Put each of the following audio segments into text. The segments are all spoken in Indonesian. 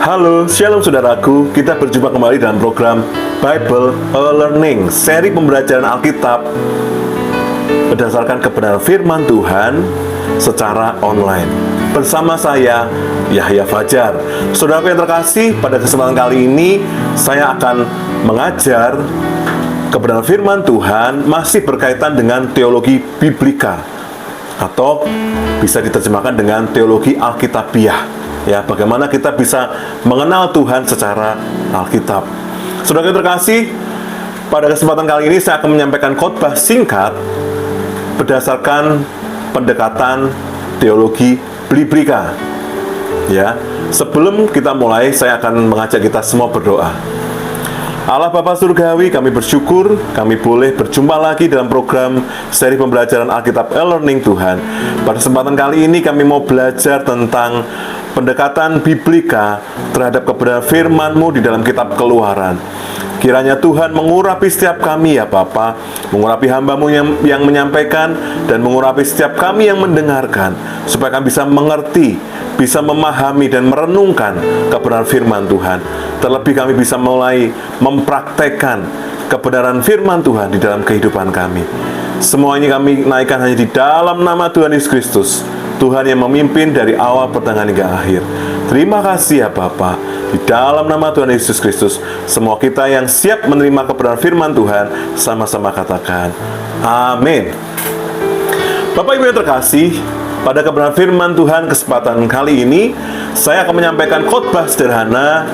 Halo, shalom saudaraku. Kita berjumpa kembali dalam program Bible Learning, seri pembelajaran Alkitab berdasarkan kebenaran firman Tuhan secara online. Bersama saya, Yahya Fajar. Saudaraku yang terkasih, pada kesempatan kali ini saya akan mengajar kebenaran firman Tuhan masih berkaitan dengan teologi biblika, atau bisa diterjemahkan dengan teologi Alkitabiah. Ya, bagaimana kita bisa mengenal Tuhan secara Alkitab. Saudara yang terkasih, pada kesempatan kali ini saya akan menyampaikan khotbah singkat berdasarkan pendekatan teologi biblika. Ya, sebelum kita mulai, saya akan mengajak kita semua berdoa. Allah Bapa Surgawi, kami bersyukur kami boleh berjumpa lagi dalam program seri pembelajaran Alkitab e-Learning Tuhan. Pada kesempatan kali ini kami mau belajar tentang pendekatan biblika terhadap kebenaran firman-Mu di dalam kitab Keluaran. Kiranya Tuhan mengurapi setiap kami ya Bapa, mengurapi hamba-Mu yang menyampaikan, dan mengurapi setiap kami yang mendengarkan, supaya kami bisa mengerti, bisa memahami dan merenungkan kebenaran firman Tuhan. Terlebih kami bisa mulai mempraktekkan kebenaran firman Tuhan di dalam kehidupan kami. Semuanya kami naikkan hanya di dalam nama Tuhan Yesus Kristus, Tuhan yang memimpin dari awal pertengahan hingga akhir. Terima kasih ya Bapa. Di dalam nama Tuhan Yesus Kristus, semua kita yang siap menerima kebenaran firman Tuhan, sama-sama katakan amin. Bapak Ibu yang terkasih, pada kebenaran firman Tuhan kesempatan kali ini saya akan menyampaikan khotbah sederhana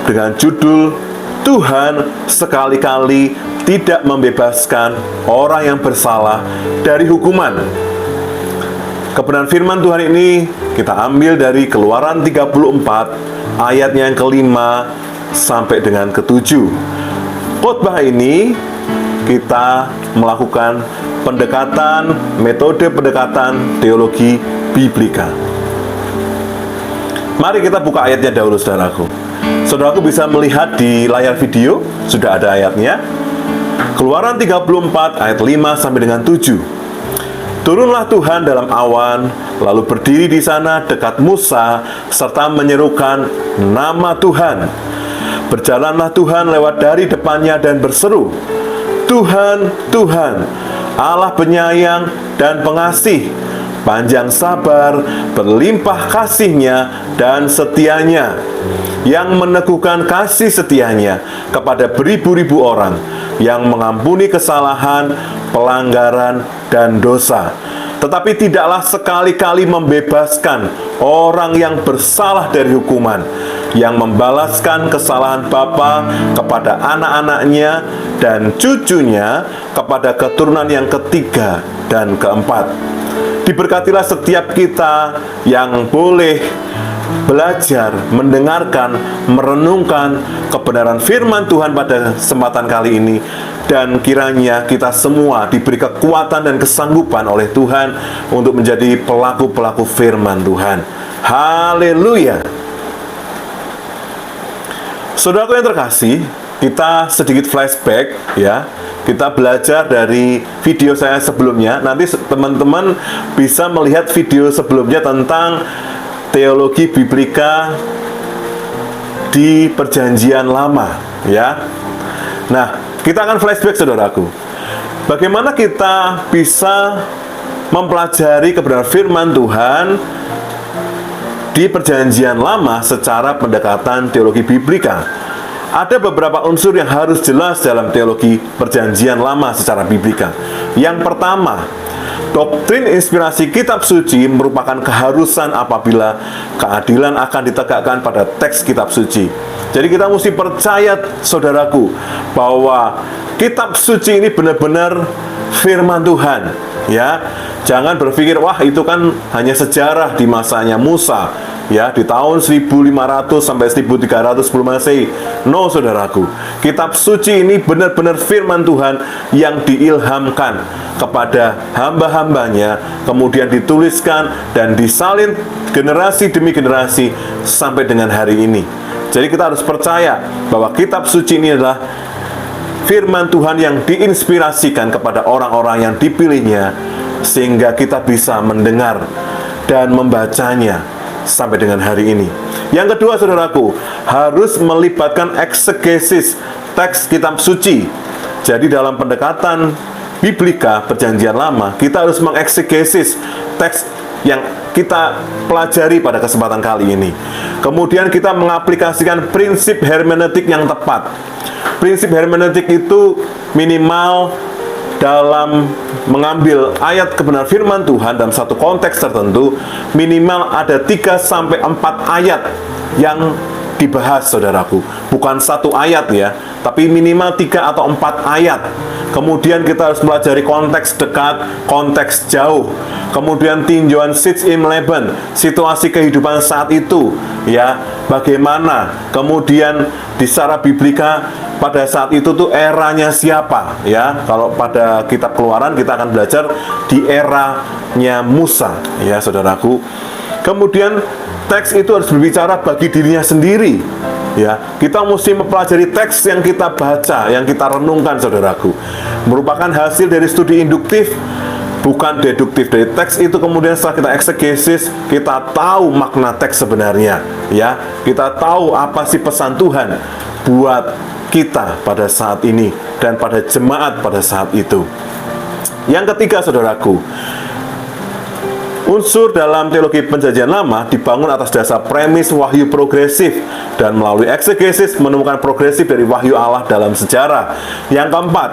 dengan judul Tuhan sekali-kali tidak membebaskan orang yang bersalah dari hukuman. Kebenaran firman Tuhan ini kita ambil dari Keluaran 34 ayatnya yang kelima sampai dengan ketujuh. Khotbah ini kita melakukan metode pendekatan teologi biblika. Mari kita buka ayatnya dahulu, saudaraku. Saudaraku bisa melihat di layar video, sudah ada ayatnya. Keluaran 34 ayat 5 sampai dengan 7. Turunlah Tuhan dalam awan, lalu berdiri di sana dekat Musa, serta menyerukan nama Tuhan. Berjalanlah Tuhan lewat dari depannya dan berseru, Tuhan, Tuhan, Allah penyayang dan pengasih, panjang sabar, berlimpah kasih-Nya dan setianya, yang meneguhkan kasih setianya kepada beribu-ribu orang, yang mengampuni kesalahan, pelanggaran, dan dosa, tetapi tidaklah sekali-kali membebaskan orang yang bersalah dari hukuman, yang membalaskan kesalahan bapa kepada anak-anaknya dan cucunya kepada keturunan yang ketiga dan keempat. Diberkatilah setiap kita yang boleh belajar, mendengarkan, merenungkan kebenaran firman Tuhan pada kesempatan kali ini, dan kiranya kita semua diberi kekuatan dan kesanggupan oleh Tuhan untuk menjadi pelaku-pelaku firman Tuhan. Haleluya. Saudaraku yang terkasih, kita sedikit flashback ya. Kita belajar dari video saya sebelumnya. Nanti teman-teman bisa melihat video sebelumnya tentang teologi biblika di Perjanjian Lama ya. Nah, kita akan flashback, saudaraku. Bagaimana kita bisa mempelajari kebenaran firman Tuhan di Perjanjian Lama secara pendekatan teologi biblika? Ada beberapa unsur yang harus jelas dalam teologi Perjanjian Lama secara biblika. Yang pertama, doktrin inspirasi kitab suci merupakan keharusan apabila keadilan akan ditegakkan pada teks kitab suci. Jadi kita mesti percaya, saudaraku, bahwa kitab suci ini benar-benar firman Tuhan, ya. Jangan berpikir, wah itu kan hanya sejarah di masanya Musa, ya, di tahun 1500 sampai 1300 sebelum Masehi. No, saudaraku. Kitab suci ini benar-benar firman Tuhan yang diilhamkan kepada hamba-hambanya, kemudian dituliskan dan disalin generasi demi generasi sampai dengan hari ini. Jadi kita harus percaya bahwa kitab suci ini adalah firman Tuhan yang diinspirasikan kepada orang-orang yang dipilihnya, sehingga kita bisa mendengar dan membacanya sampai dengan hari ini. Yang kedua, saudaraku, harus melibatkan eksegesis teks kitab suci. Jadi dalam pendekatan biblika perjanjian lama, kita harus mengeksegesis teks yang kita pelajari pada kesempatan kali ini. Kemudian kita mengaplikasikan prinsip hermeneutik yang tepat. Prinsip hermeneutik itu minimal dalam mengambil ayat kebenaran firman Tuhan dalam satu konteks tertentu, minimal ada 3-4 ayat yang dibahas, saudaraku. Bukan satu ayat ya, tapi minimal 3 atau 4 ayat. Kemudian kita harus pelajari konteks dekat, konteks jauh. Kemudian tinjauan sitz im Leben, situasi kehidupan saat itu, ya, bagaimana. Kemudian di secara biblika pada saat itu tuh eranya siapa, ya. Kalau pada kitab Keluaran kita akan belajar di eranya Musa, ya, saudaraku. Kemudian teks itu harus berbicara bagi dirinya sendiri, ya. Kita mesti mempelajari teks yang kita baca, yang kita renungkan, saudaraku. Merupakan hasil dari studi induktif, bukan deduktif. Dari teks itu kemudian setelah kita eksegesis, kita tahu makna teks sebenarnya, ya. Kita tahu apa sih pesan Tuhan buat kita pada saat ini dan pada jemaat pada saat itu. Yang ketiga, saudaraku, unsur dalam teologi perjanjian lama dibangun atas dasar premis wahyu progresif dan melalui eksegesis menemukan progresif dari wahyu Allah dalam sejarah. Yang keempat,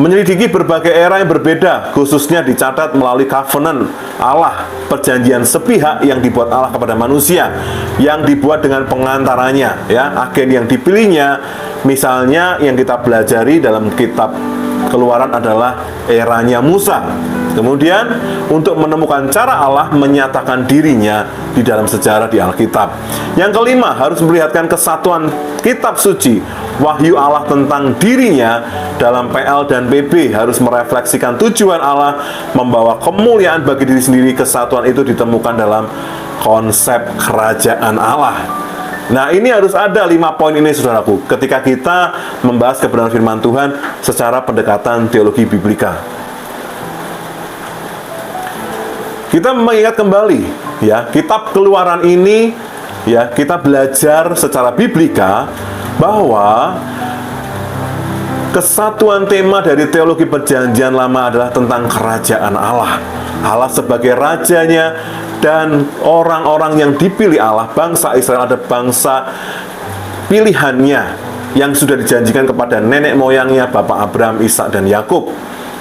menyelidiki berbagai era yang berbeda, khususnya dicatat melalui covenant Allah, perjanjian sepihak yang dibuat Allah kepada manusia, yang dibuat dengan pengantaranya, ya, agen yang dipilihnya. Misalnya yang kita pelajari dalam kitab Keluaran adalah eranya Musa. Kemudian untuk menemukan cara Allah menyatakan dirinya di dalam sejarah di Alkitab. Yang kelima, harus melihatkan kesatuan kitab suci. Wahyu Allah tentang dirinya dalam PL dan PB harus merefleksikan tujuan Allah membawa kemuliaan bagi diri sendiri. Kesatuan itu ditemukan dalam konsep kerajaan Allah. Nah, ini harus ada 5 poin ini, saudaraku, ketika kita membahas kebenaran firman Tuhan secara pendekatan teologi biblika. Kita mengingat kembali, ya, kitab Keluaran ini, ya, kita belajar secara biblika bahwa kesatuan tema dari teologi perjanjian lama adalah tentang kerajaan Allah. Allah sebagai rajanya dan orang-orang yang dipilih Allah, bangsa Israel ada bangsa pilihannya yang sudah dijanjikan kepada nenek moyangnya, Bapak Abraham, Ishak, dan Yakub.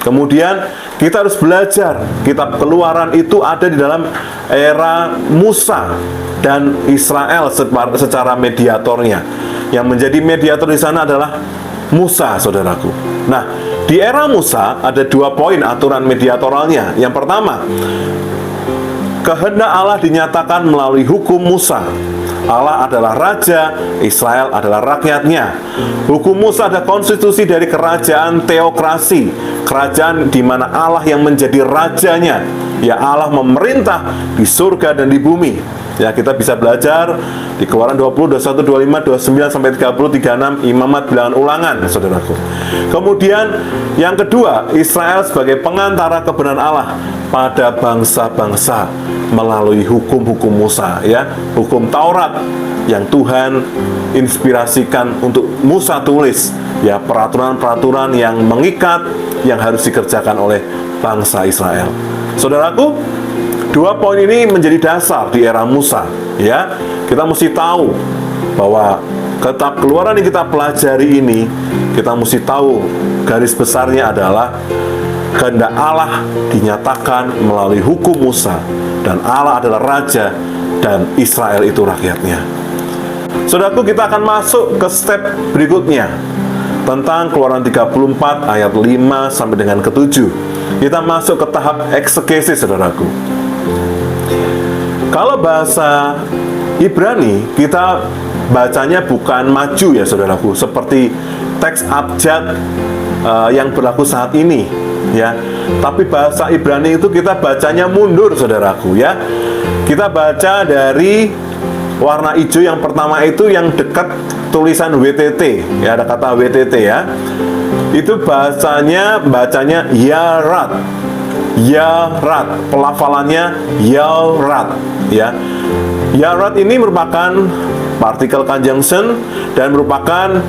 Kemudian kita harus belajar kitab Keluaran itu ada di dalam era Musa dan Israel secara mediatornya. Yang menjadi mediator di sana adalah Musa, saudaraku. Nah, di era Musa ada 2 poin aturan mediatoralnya. Yang pertama, kehendak Allah dinyatakan melalui hukum Musa. Allah adalah raja, Israel adalah rakyatnya. Hukum Musa ada konstitusi dari kerajaan teokrasi, kerajaan di mana Allah yang menjadi rajanya. Ya, Allah memerintah di surga dan di bumi. Ya, kita bisa belajar di Keluaran 20, 21, 25, 29 sampai 30, 36, Imamat Bilangan Ulangan, saudaraku. Kemudian yang kedua, Israel sebagai pengantara kebenaran Allah pada bangsa-bangsa melalui hukum-hukum Musa, ya, hukum Taurat yang Tuhan inspirasikan untuk Musa tulis, ya, peraturan-peraturan yang mengikat yang harus dikerjakan oleh bangsa Israel. Saudaraku, 2 poin ini menjadi dasar di era Musa, ya. Kita mesti tahu bahwa kitab Keluaran yang kita pelajari ini, kita mesti tahu garis besarnya adalah kehendak Allah dinyatakan melalui hukum Musa, dan Allah adalah raja dan Israel itu rakyatnya. Saudaraku, kita akan masuk ke step berikutnya tentang Keluaran 34 ayat 5 sampai dengan ke-7. Kita masuk ke tahap eksegesis, saudaraku. Kalau bahasa Ibrani, kita bacanya bukan maju, ya, saudaraku, seperti teks abjad yang berlaku saat ini, ya. Tapi bahasa Ibrani itu kita bacanya mundur, saudaraku, ya. Kita baca dari warna hijau yang pertama itu yang dekat tulisan WTT, ya, ada kata WTT, ya. Itu bacanya Yarat, pelafalannya Yarat, ya. Yarat ini merupakan partikel conjunction dan merupakan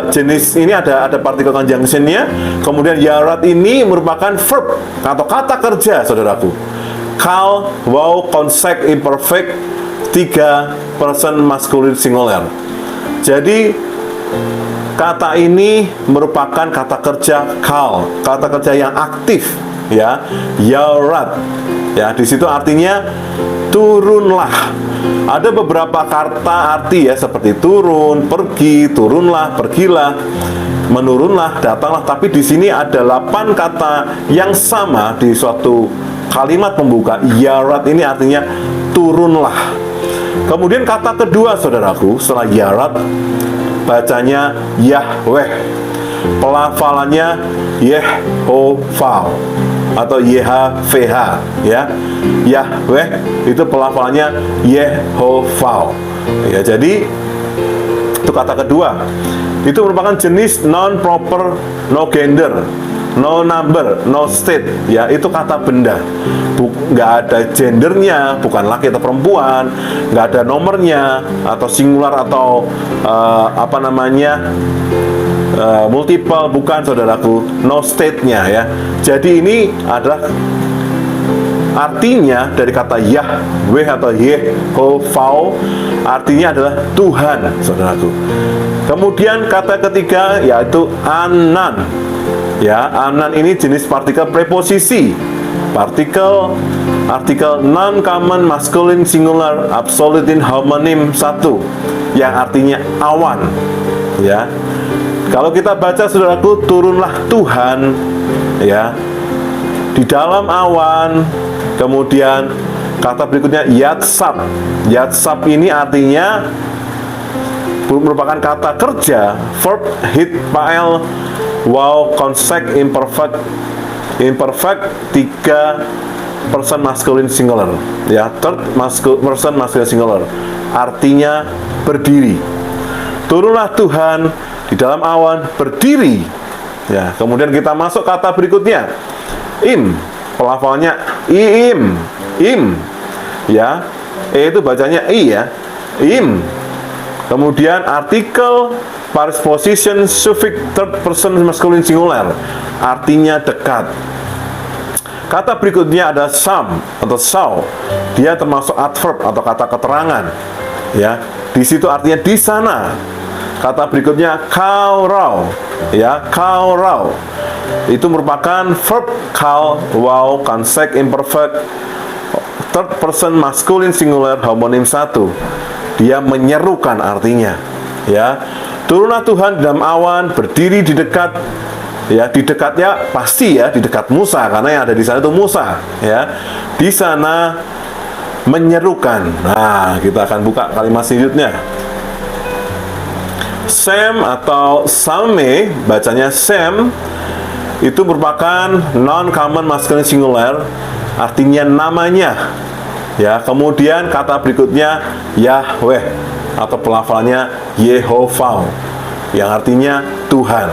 jenis ini ada partikel conjunctionnya. Kemudian yarat ini merupakan verb atau kata kerja, saudaraku. Call, wow, conseq, imperfect, 3 person masculine singular. Jadi kata ini merupakan kata kerja call, kata kerja yang aktif, ya. Yarat, ya, di situ artinya turunlah. Ada beberapa kata arti ya, seperti turun, pergi, turunlah, pergilah, menurunlah, datanglah. Tapi di sini ada 8 kata yang sama di suatu kalimat pembuka. Yarat ini artinya turunlah. Kemudian kata kedua, saudaraku, setelah yarat, bacanya Yahweh. Pelafalannya Yehovah atau YHVH, ya. Yahweh itu pelafalannya Yehovah. Ya, jadi itu kata kedua. Itu merupakan jenis non proper, no gender, no number, no state, ya. Itu kata benda. Nggak ada gendernya, bukan laki atau perempuan, nggak ada nomornya atau singular atau multiple, bukan, saudaraku. No state-nya, ya. Jadi ini adalah artinya dari kata Yahweh atau Yehovah, artinya adalah Tuhan, saudaraku. Kemudian kata ketiga yaitu Anan. Ya, Anan ini jenis partikel preposisi. Artikel non-common masculine singular absolute homonym 1 yang artinya awan, ya. Kalau kita baca, saudaraku, turunlah Tuhan, ya, di dalam awan. Kemudian kata berikutnya yatsab. Yatsab ini artinya merupakan kata kerja, verb, hit, fa'il, wow, conseq, imperfect, 3 person masculine singular, ya, third person masculine singular, artinya berdiri. Turunlah Tuhan di dalam awan, berdiri, ya. Kemudian kita masuk kata berikutnya, im, pelafalannya im, ya. Itu bacanya i, ya, im. Kemudian artikel postposition suffix third person masculine singular, artinya dekat. Kata berikutnya ada sam atau saw. Dia termasuk adverb atau kata keterangan, ya. Di situ artinya di sana. Kata berikutnya kaurau, ya, kaurau. Itu merupakan verb call, wow, conseq, imperfect, third person masculine singular homonym 1. Dia menyerukan artinya, ya. Turunlah Tuhan di dalam awan, berdiri di dekat, ya. Di dekatnya pasti, ya, di dekat Musa, karena yang ada di sana itu Musa, ya. Di sana menyerukan. Nah, kita akan buka kalimat selanjutnya. Sem atau Salme, bacanya Sem, itu merupakan non-common masculine singular, artinya namanya, ya. Kemudian kata berikutnya Yahweh atau pelafalannya Yehovah, yang artinya Tuhan.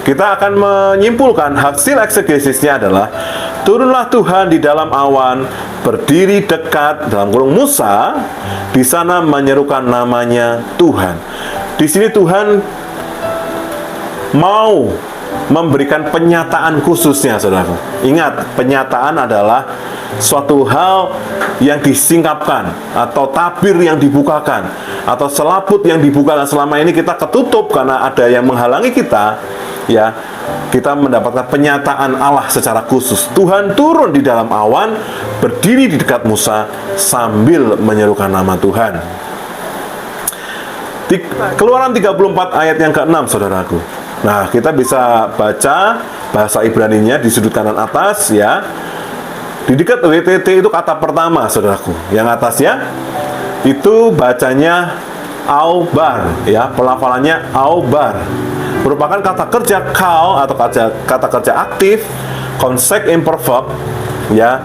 Kita akan menyimpulkan hasil eksegesisnya adalah turunlah Tuhan di dalam awan, berdiri dekat, dalam kurung Musa, di sana menyerukan namanya Tuhan. Di sini Tuhan mau memberikan penyataan khususnya, saudara. Ingat, penyataan adalah suatu hal yang disingkapkan, atau tabir yang dibukakan, atau selaput yang dibukakan. Selama ini kita ketutup karena ada yang menghalangi kita, ya. Kita mendapatkan penyataan Allah secara khusus. Tuhan turun di dalam awan, berdiri di dekat Musa sambil menyerukan nama Tuhan. Keluaran 34 ayat yang ke-6, saudaraku. Nah, kita bisa baca bahasa Ibraninya di sudut kanan atas, ya. Di dekat WTT itu kata pertama, saudaraku. Yang atasnya itu bacanya aubar, ya. Pelafalannya aubar. Merupakan kata kerja call atau kata kerja aktif, conseq imperfect, ya.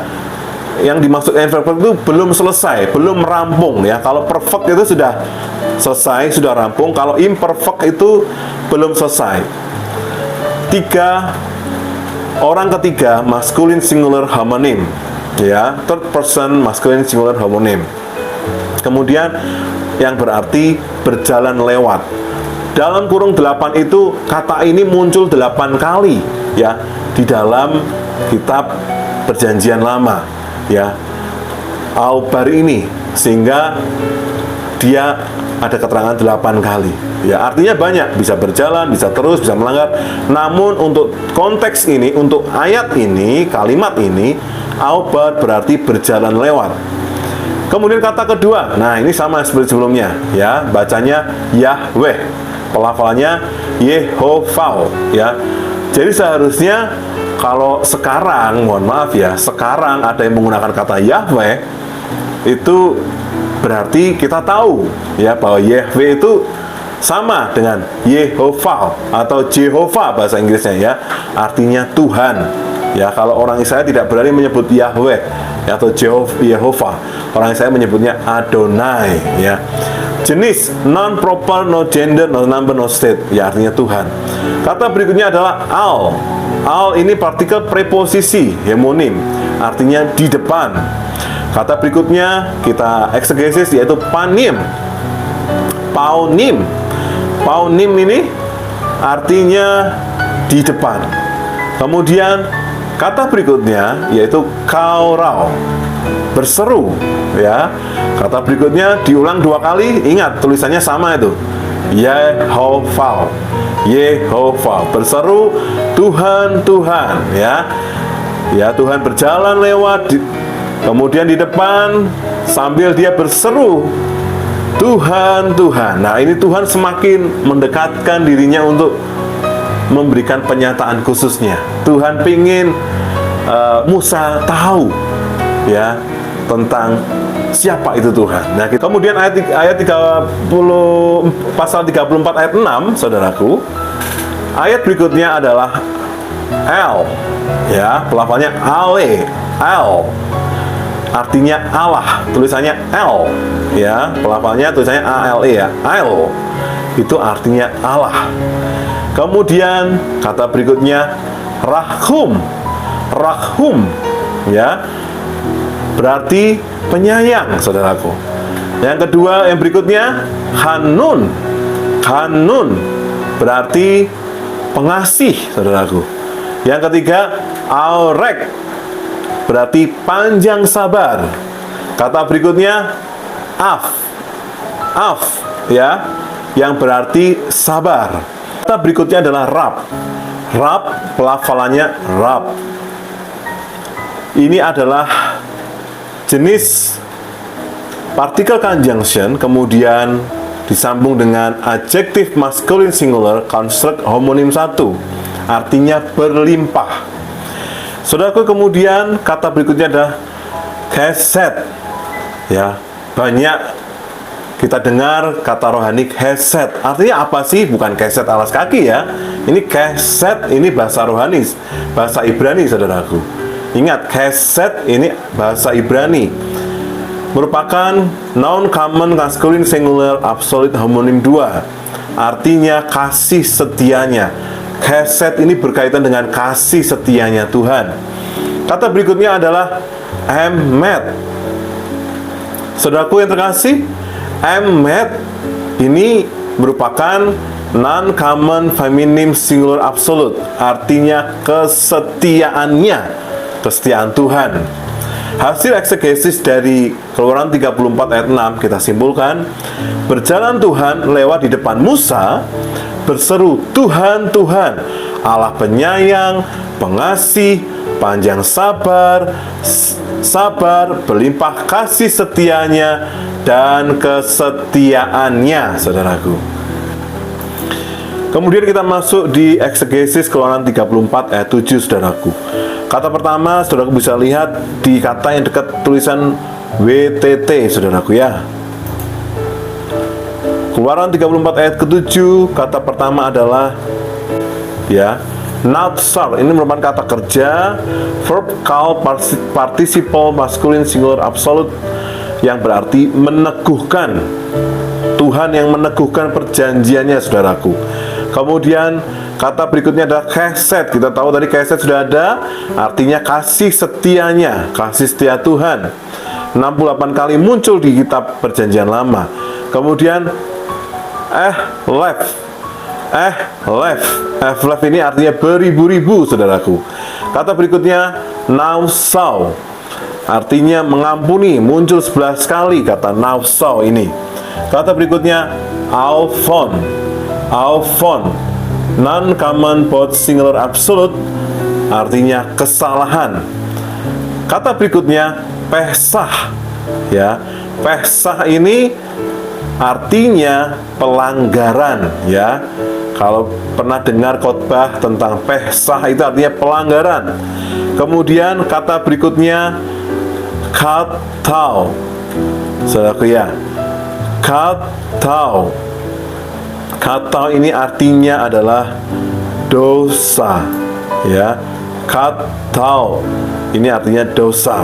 Yang dimaksud imperfect itu belum selesai, belum rampung, ya. Kalau perfect itu sudah selesai, sudah rampung. Kalau imperfect itu belum selesai. Orang ketiga masculine singular homonym, ya, third person masculine singular homonym. Kemudian yang berarti berjalan lewat. Dalam kurung 8 itu kata ini muncul 8 kali ya di dalam kitab Perjanjian Lama ya. Aubar ini, sehingga dia ada keterangan 8 kali ya, artinya banyak, bisa berjalan, bisa terus, bisa melanggar. Namun untuk konteks ini, untuk ayat ini, kalimat ini, aubar berarti berjalan lewat. Kemudian kata kedua, nah ini sama seperti sebelumnya ya, bacanya Yahweh, pelafalannya Yehovah ya. Jadi seharusnya kalau sekarang, mohon maaf ya, sekarang ada yang menggunakan kata Yahweh, itu berarti kita tahu ya bahwa Yahweh itu sama dengan Yehovah atau Jehovah bahasa Inggrisnya ya, artinya Tuhan ya. Kalau orang Israel tidak berani menyebut Yahweh atau Jehovah, orang Israel menyebutnya Adonai ya. Jenis non proper, no gender, no number, no state ya, artinya Tuhan. Kata berikutnya adalah al. Al ini partikel preposisi hemonim, artinya di depan. Kata berikutnya kita eksegesis, yaitu panim. Paunim. Paunim ini artinya di depan. Kemudian kata berikutnya yaitu kaurau, berseru ya. Kata berikutnya diulang 2 kali, ingat tulisannya sama itu, Yehovah. Yehovah, berseru Tuhan, Tuhan ya. Ya, Tuhan berjalan lewat kemudian di depan sambil dia berseru Tuhan, Tuhan. Nah, ini Tuhan semakin mendekatkan dirinya untuk memberikan penyataan khususnya. Tuhan pingin Musa tahu ya tentang siapa itu Tuhan. Nah, kemudian ayat 30, pasal 34 ayat 6, saudaraku. Ayat berikutnya adalah El ya, pelafalannya Ale, El. Artinya Allah, tulisannya El ya, pelafalannya tulisannya ALE ya, El. Itu artinya Allah. Kemudian kata berikutnya Rahum. Rahum ya, berarti penyayang, saudaraku. Yang kedua, yang berikutnya Hanun. Hanun berarti pengasih, saudaraku. Yang ketiga Aurek, berarti panjang sabar. Kata berikutnya Af. Af ya, yang berarti sabar. Kata berikutnya adalah Rab. Rab, pelafalannya Rab. Ini adalah jenis partikel conjunction, kemudian disambung dengan adjektif masculine singular construct homonim 1, artinya berlimpah. Saudaraku, kemudian kata berikutnya adalah Chesed ya. Banyak kita dengar kata rohani Chesed. Artinya apa sih? Bukan Chesed alas kaki ya. Ini Chesed, ini bahasa rohani, bahasa Ibrani, saudaraku. Ingat, Chesed ini bahasa Ibrani, merupakan noun common masculine singular absolute homonim 2, artinya kasih setianya. Chesed ini berkaitan dengan kasih setianya Tuhan. Kata berikutnya adalah Emet. Saudaraku yang terkasih, Emet ini merupakan non-common feminine singular absolute, artinya kesetiaannya, kesetiaan Tuhan. Hasil eksegesis dari Keluaran 34 ayat 6 kita simpulkan, berjalan Tuhan lewat di depan Musa, berseru Tuhan, Tuhan, Allah penyayang, pengasih, panjang sabar, sabar, berlimpah kasih setianya dan kesetiaannya, saudaraku. Kemudian kita masuk di eksegesis Keluaran 34 ayat 7, saudaraku. Kata pertama, saudaraku bisa lihat di kata yang dekat tulisan WTT, saudaraku ya. Keluaran 34 ayat ke-7, kata pertama adalah ya, Natsar. Ini merupakan kata kerja, verb call participle masculine singular absolute, yang berarti meneguhkan. Tuhan yang meneguhkan perjanjiannya, saudaraku. Kemudian kata berikutnya adalah Chesed. Kita tahu tadi Chesed sudah ada, artinya kasih setianya, kasih setia Tuhan. 68 kali muncul di kitab Perjanjian Lama. Kemudian Elef ini artinya beribu-ribu, saudaraku. Kata berikutnya nausau, artinya mengampuni, muncul 11 kali kata nausau ini. Kata berikutnya alphon, non-common both singular absolute, artinya kesalahan. Kata berikutnya pesah, ya. Pesah ini artinya pelanggaran, ya. Kalau pernah dengar khotbah tentang pesah, itu artinya pelanggaran. Kemudian kata berikutnya katau, saudaraku ya. Katau ini artinya adalah dosa, ya. Katau ini artinya dosa.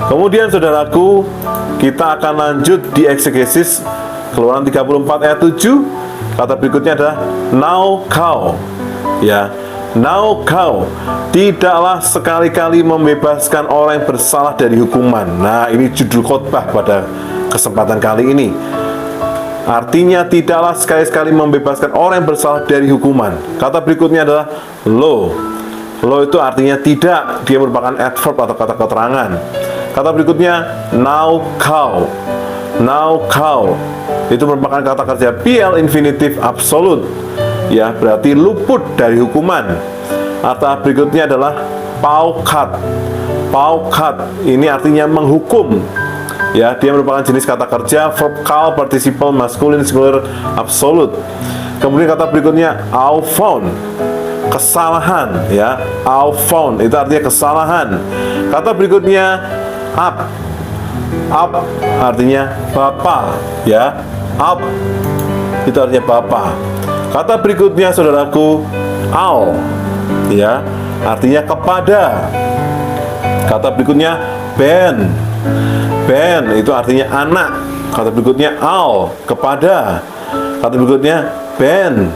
Kemudian saudaraku, kita akan lanjut di eksegesis Keluaran 34 ayat 7. Kata berikutnya adalah naukau, ya. Naukau, tidaklah sekali-kali membebaskan orang yang bersalah dari hukuman. Nah, ini judul khotbah pada kesempatan kali ini. Artinya tidaklah sekali-sekali membebaskan orang yang bersalah dari hukuman. Kata berikutnya adalah lo itu artinya tidak, dia merupakan adverb atau kata keterangan. Kata berikutnya naukau, itu merupakan kata kerja PL infinitif absolut, ya, berarti luput dari hukuman. Kata berikutnya adalah paukat, ini artinya menghukum, ya, dia merupakan jenis kata kerja verb call participle masculine singular absolute. Kemudian kata berikutnya alphon, kesalahan, ya. Alphon itu artinya kesalahan. Kata berikutnya up artinya bapa, ya. Up itu artinya bapa. Kata berikutnya saudaraku al, ya, artinya kepada. Kata berikutnya ben itu artinya anak. Kata berikutnya al, kepada. Kata berikutnya ben.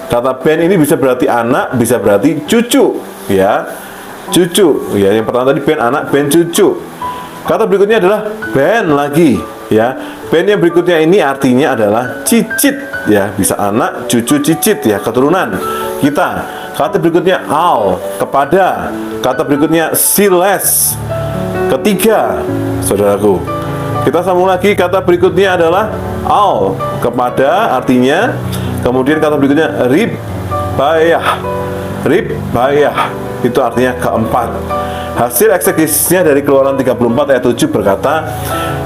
Kata ben ini bisa berarti anak, bisa berarti cucu, ya. Cucu, ya, yang pertama tadi ben anak, ben cucu. Kata berikutnya adalah ben lagi, ya. Ben yang berikutnya ini artinya adalah cicit, ya, bisa anak, cucu, cicit, ya, keturunan kita. Kata berikutnya al, kepada. Kata berikutnya siles, ketiga, saudaraku. Kita sambung lagi, kata berikutnya adalah al, kepada artinya. Kemudian kata berikutnya rib bayah, itu artinya keempat. Hasil eksegesinya dari Keluaran 34 ayat 7 berkata,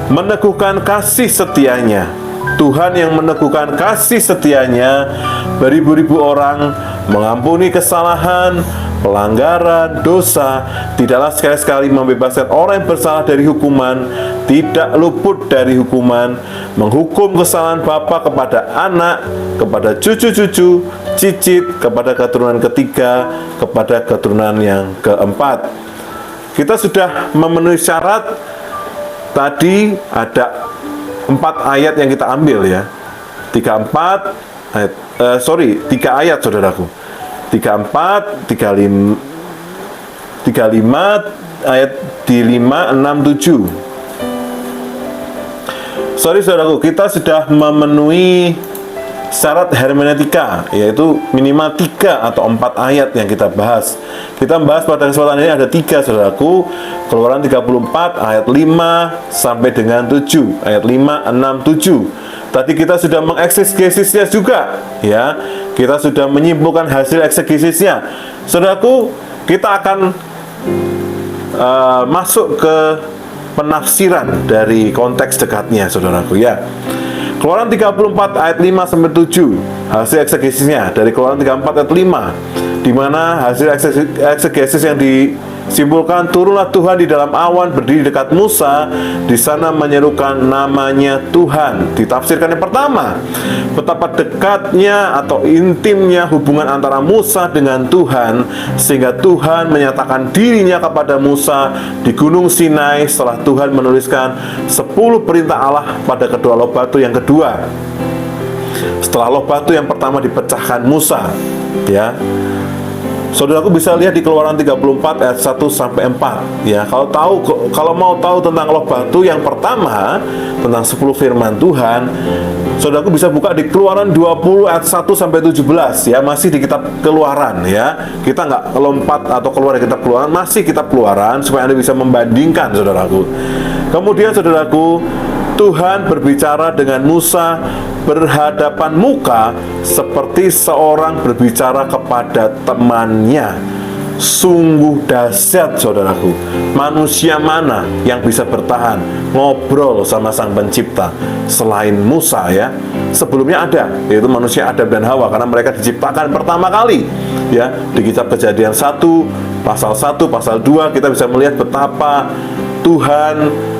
meneguhkan kasih setianya. Tuhan yang meneguhkan kasih setianya beribu-ribu orang, mengampuni kesalahan, pelanggaran, dosa, tidaklah sekali-sekali membebaskan orang yang bersalah dari hukuman, tidak luput dari hukuman, menghukum kesalahan bapa kepada anak, kepada cucu-cucu, cicit, kepada keturunan ketiga, kepada keturunan yang keempat. Kita sudah memenuhi syarat. Tadi ada 4 ayat yang kita ambil, ya. 3 ayat, saudaraku. 34, 35 ayat di 5, 6, 7. Saudaraku, kita sudah memenuhi syarat hermeneutika, yaitu minimal 3 atau 4 ayat yang kita bahas. Kita membahas pada kesempatan ini ada 3, saudaraku. Keluaran 34 ayat 5 sampai dengan 7, ayat 5, 6, 7. Tadi kita sudah mengeksegesinya juga, ya. Kita sudah menyimpulkan hasil eksegesisnya. Saudaraku, kita akan masuk ke penafsiran dari konteks dekatnya, saudaraku, ya. Keluaran 34 ayat 5 sampai 7, hasil eksegesisnya dari Keluaran 34 ayat 5, di mana hasil eksegesis yang disimpulkan, turunlah Tuhan di dalam awan berdiri dekat Musa, di sana menyerukan namanya Tuhan. Ditafsirkan yang pertama, betapa dekatnya atau intimnya hubungan antara Musa dengan Tuhan, sehingga Tuhan menyatakan dirinya kepada Musa di Gunung Sinai setelah Tuhan menuliskan 10 perintah Allah pada kedua loh batu yang kedua. Setelah loh batu yang pertama dipecahkan Musa, ya. Saudaraku bisa lihat di Keluaran 34 ayat 1 sampai 4 ya. Kalau mau tahu tentang loh batu yang pertama, tentang 10 firman Tuhan, saudaraku bisa buka di Keluaran 20 ayat 1 sampai 17 ya, masih di kitab Keluaran ya. Kita nggak lompat atau keluar dari kitab Keluaran, masih kitab Keluaran supaya Anda bisa membandingkan, saudaraku. Kemudian saudaraku, Tuhan berbicara dengan Musa berhadapan muka seperti seorang berbicara kepada temannya. Sungguh dahsyat, saudaraku. Manusia mana yang bisa bertahan ngobrol sama Sang Pencipta selain Musa ya? Sebelumnya ada, yaitu manusia Adam dan Hawa, karena mereka diciptakan pertama kali ya. Di kitab Kejadian 1, pasal 1, pasal 2 kita bisa melihat betapa Tuhan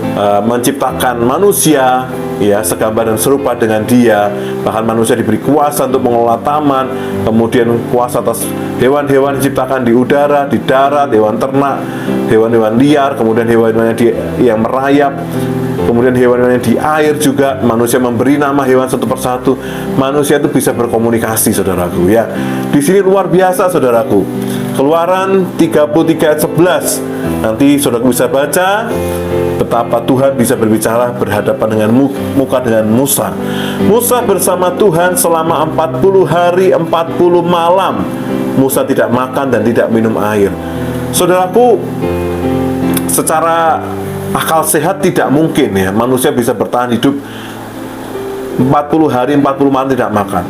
menciptakan manusia ya, segambar dan serupa dengan Dia. Bahkan manusia diberi kuasa untuk mengelola taman, kemudian kuasa atas hewan-hewan diciptakan di udara, di darat, hewan ternak, hewan-hewan liar, kemudian hewan-hewan yang merayap, kemudian hewan-hewan di air juga. Manusia memberi nama hewan satu persatu. Manusia itu bisa berkomunikasi, saudaraku ya. Di sini luar biasa, saudaraku. Keluaran 33 ayat 11. Nanti saudaraku bisa baca betapa Tuhan bisa berbicara berhadapan dengan muka dengan Musa. Musa bersama Tuhan selama 40 hari 40 malam. Musa tidak makan dan tidak minum air. Saudaraku, secara akal sehat tidak mungkin ya manusia bisa bertahan hidup 40 hari 40 malam tidak makan.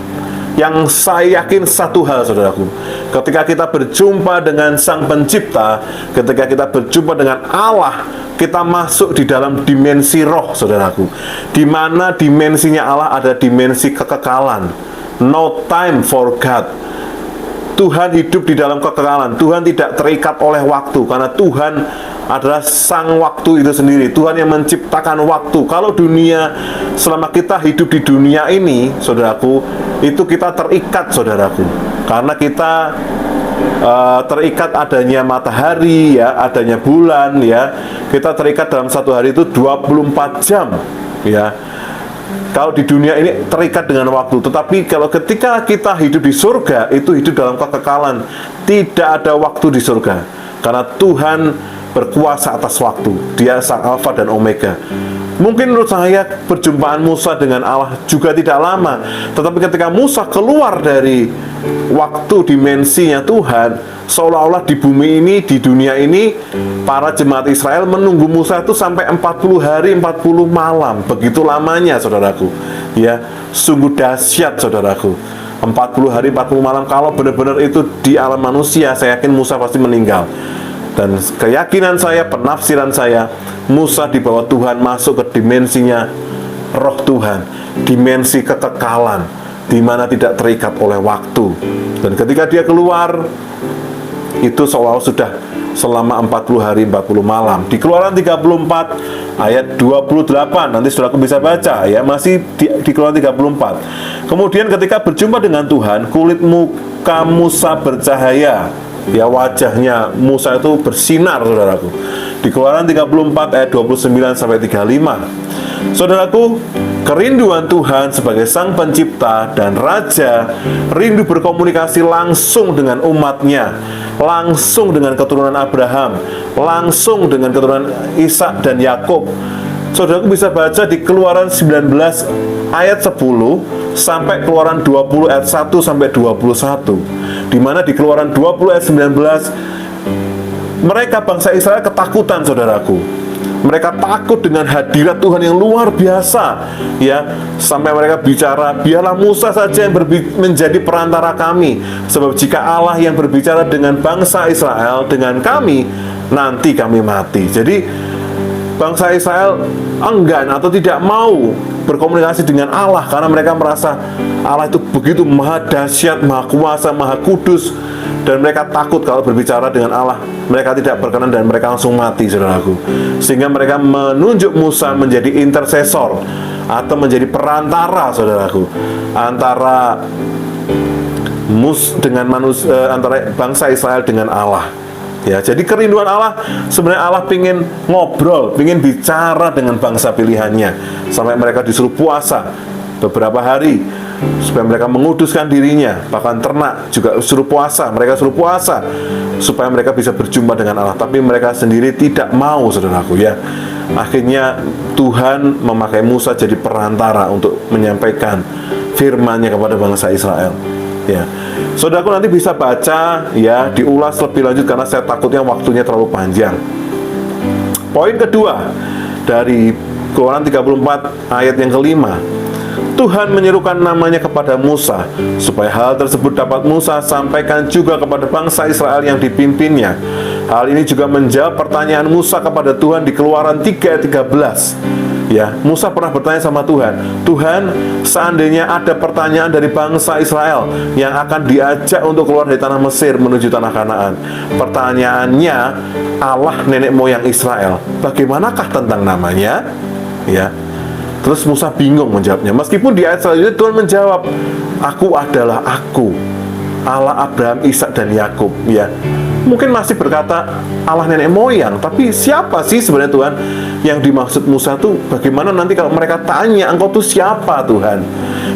Yang saya yakin satu hal, saudaraku, ketika kita berjumpa dengan Sang Pencipta, ketika kita berjumpa dengan Allah, kita masuk di dalam dimensi roh, saudaraku, di mana dimensinya Allah ada dimensi kekekalan. No time for God. Tuhan hidup di dalam kekekalan. Tuhan tidak terikat oleh waktu, karena Tuhan adalah sang waktu itu sendiri. Tuhan yang menciptakan waktu. Kalau dunia, selama kita hidup di dunia ini, saudaraku, itu kita terikat, saudaraku, karena kita terikat adanya matahari ya, adanya bulan ya. Kita terikat dalam satu hari itu 24 jam ya. Kalau di dunia ini terikat dengan waktu. Tetapi kalau ketika kita hidup di surga, itu hidup dalam kekekalan. Tidak ada waktu di surga, karena Tuhan berkuasa atas waktu. Dia sang Alfa dan Omega. Mungkin menurut saya perjumpaan Musa dengan Allah juga tidak lama. Tetapi ketika Musa keluar dari waktu dimensinya Tuhan, seolah-olah di bumi ini, di dunia ini, para jemaat Israel menunggu Musa itu sampai 40 hari 40 malam. Begitu lamanya, saudaraku ya. Sungguh dahsyat, saudaraku. 40 hari 40 malam. Kalau benar-benar itu di alam manusia, saya yakin Musa pasti meninggal. Dan keyakinan saya, penafsiran saya, Musa dibawa Tuhan masuk ke dimensinya roh Tuhan, dimensi kekekalan, di mana tidak terikat oleh waktu. Dan ketika dia keluar, itu seolah sudah selama 40 hari 40 malam. Di Keluaran 34 ayat 28, nanti saudaraku bisa baca ya, masih di Keluaran 34. Kemudian ketika berjumpa dengan Tuhan, kulit muka Musa bercahaya. Ya, wajahnya Musa itu bersinar, saudaraku. Di Keluaran 34 ayat 29 sampai 35. Saudaraku, kerinduan Tuhan sebagai Sang Pencipta dan Raja, rindu berkomunikasi langsung dengan umatnya, langsung dengan keturunan Abraham, langsung dengan keturunan Ishak dan Yakub. Saudaraku bisa baca di Keluaran 19 ayat 10 sampai Keluaran 20 ayat 1 sampai 21. Di mana di Keluaran 20 ayat 19, mereka bangsa Israel ketakutan, saudaraku. Mereka takut dengan hadirat Tuhan yang luar biasa ya, sampai mereka bicara, biarlah Musa saja yang menjadi perantara kami, sebab jika Allah yang berbicara dengan bangsa Israel, dengan kami, nanti kami mati. Jadi bangsa Israel enggan atau tidak mau berkomunikasi dengan Allah, karena mereka merasa Allah itu begitu maha dahsyat, maha kuasa, maha kudus, dan mereka takut kalau berbicara dengan Allah. Mereka tidak berkenan dan mereka langsung mati, saudaraku. Sehingga mereka menunjuk Musa menjadi intercessor atau menjadi perantara, saudaraku, antara antara bangsa Israel dengan Allah. Ya, jadi kerinduan Allah, sebenarnya Allah pingin ngobrol, pingin bicara dengan bangsa pilihannya, sampai mereka disuruh puasa beberapa hari. supaya mereka menguduskan dirinya. Bahkan ternak juga suruh puasa, mereka suruh puasa supaya mereka bisa berjumpa dengan Allah. Tapi mereka sendiri tidak mau, saudaraku ya. Akhirnya Tuhan memakai Musa jadi perantara untuk menyampaikan firman-Nya kepada bangsa Israel. Ya, saudaraku nanti bisa baca ya, diulas lebih lanjut karena saya takutnya waktunya terlalu panjang. Poin kedua dari Keluaran 34 ayat yang kelima, Tuhan menyerukan namanya kepada Musa supaya hal tersebut dapat Musa sampaikan juga kepada bangsa Israel yang dipimpinnya. Hal ini juga menjawab pertanyaan Musa kepada Tuhan di Keluaran 3:13. Ya, Musa pernah bertanya sama Tuhan, Tuhan, seandainya ada pertanyaan dari bangsa Israel yang akan diajak untuk keluar dari tanah Mesir menuju tanah Kanaan. Pertanyaannya, Allah nenek moyang Israel, bagaimanakah tentang namanya? Ya, terus Musa bingung menjawabnya. Meskipun di ayat selanjutnya Tuhan menjawab, Aku adalah Aku, Allah Abraham, Ishak dan Yakub. Ya, mungkin masih berkata Allah nenek moyang, tapi siapa sih sebenarnya Tuhan yang dimaksud Musa tuh? Bagaimana nanti kalau mereka tanya, Engkau tuh siapa Tuhan?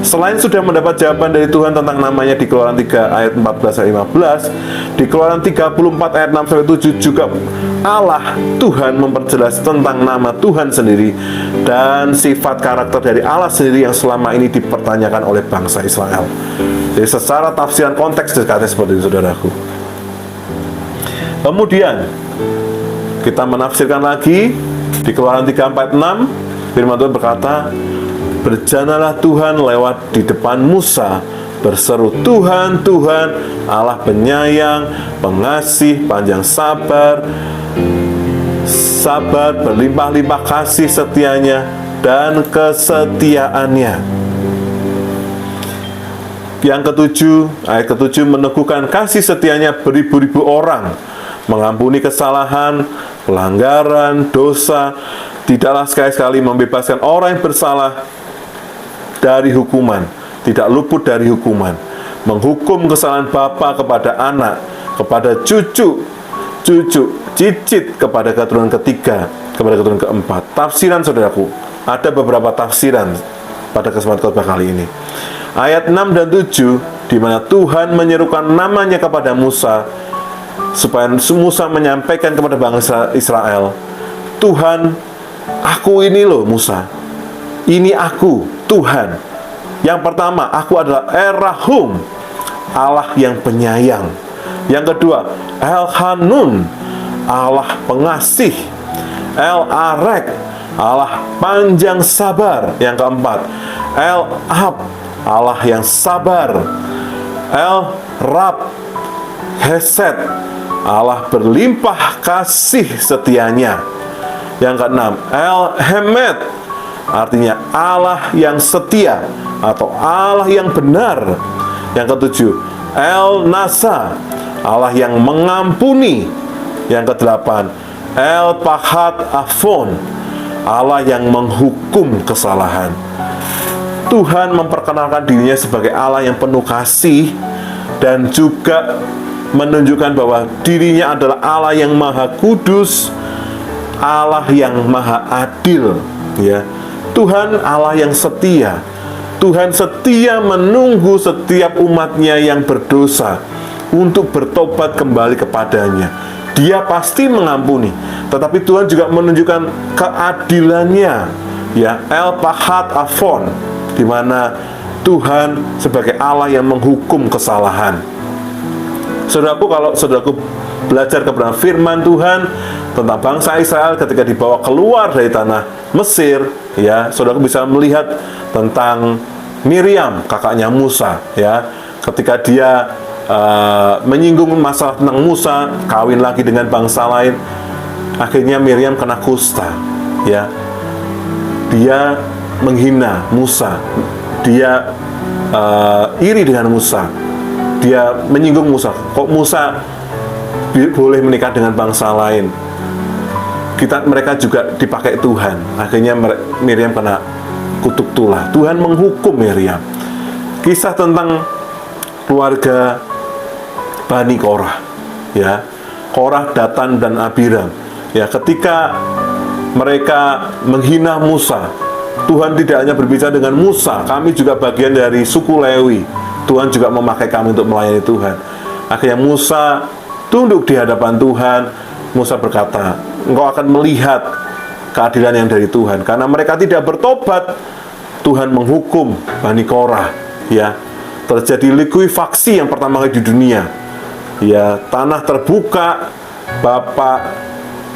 Selain sudah mendapat jawaban dari Tuhan tentang namanya di Keluaran 3 ayat 14-15, di Keluaran 34 ayat 6-7 juga Allah Tuhan memperjelas tentang nama Tuhan sendiri dan sifat karakter dari Allah sendiri yang selama ini dipertanyakan oleh bangsa Israel. Jadi secara tafsiran konteks dikatakan seperti itu, saudaraku. Kemudian kita menafsirkan lagi di Keluaran 3:4-6, firman Tuhan berkata, berjalanlah Tuhan lewat di depan Musa, berseru, Tuhan, Tuhan, Allah penyayang, pengasih, panjang sabar, berlimpah-limpah kasih setianya dan kesetiaannya. Yang ketujuh, ayat ketujuh meneguhkan kasih setianya beribu-ribu orang, mengampuni kesalahan, pelanggaran, dosa, tidaklah sekali-sekali membebaskan orang yang bersalah dari hukuman, tidak luput dari hukuman, menghukum kesalahan bapa kepada anak, kepada cucu, cicit kepada keturunan ketiga, kepada keturunan keempat. Tafsiran, saudaraku, ada beberapa tafsiran pada kesempatan khotbah kali ini. Ayat 6 dan 7, di mana Tuhan menyerukan namanya kepada Musa, supaya Musa menyampaikan kepada bangsa Israel, Tuhan, Aku ini loh Musa, ini Aku, Tuhan. Yang pertama, Aku adalah Er-Rahum, Allah yang penyayang. Yang kedua, El-Hanun, Allah pengasih. El-Arek, Allah panjang sabar. Yang keempat, El-Ab, Allah yang sabar. El-Rab, Hesed, Allah berlimpah kasih setianya. Yang keenam, El-Hemed, artinya Allah yang setia atau Allah yang benar. Yang ketujuh, El-Nasa, Allah yang mengampuni. Yang kedelapan, El-Pahat Afon, Allah yang menghukum kesalahan. Tuhan memperkenalkan dirinya sebagai Allah yang penuh kasih dan juga menunjukkan bahwa dirinya adalah Allah yang maha kudus, Allah yang maha adil. Ya, Tuhan Allah yang setia. Tuhan setia menunggu setiap umatnya yang berdosa untuk bertobat kembali kepadanya. Dia pasti mengampuni, tetapi Tuhan juga menunjukkan keadilannya. Ya, El-Pahat Afon, di mana Tuhan sebagai Allah yang menghukum kesalahan. Saudaraku, kalau saudaraku belajar kebenaran firman Tuhan tentang bangsa Israel ketika dibawa keluar dari tanah Mesir, ya, saudaraku bisa melihat tentang Miriam, kakaknya Musa, ya, ketika dia menyinggung masalah tentang Musa, kawin lagi dengan bangsa lain, akhirnya Miriam kena kusta, ya, dia menghina Musa, dia iri dengan Musa, dia menyinggung Musa. Kok Musa boleh menikah dengan bangsa lain? Mereka juga dipakai Tuhan. Akhirnya Miriam kena kutuk tulah. Tuhan menghukum Miriam. Kisah tentang keluarga Bani Korah, ya, Korah, Datan dan Abiram. Ya, ketika mereka menghina Musa, Tuhan tidak hanya berbicara dengan Musa, kami juga bagian dari suku Lewi. Tuhan juga memakai kami untuk melayani Tuhan. Akhirnya Musa tunduk di hadapan Tuhan. Musa berkata, engkau akan melihat keadilan yang dari Tuhan. Karena mereka tidak bertobat, Tuhan menghukum Bani Korah. Ya, terjadi likuifaksi yang pertama kali di dunia. Ya, tanah terbuka, bapak,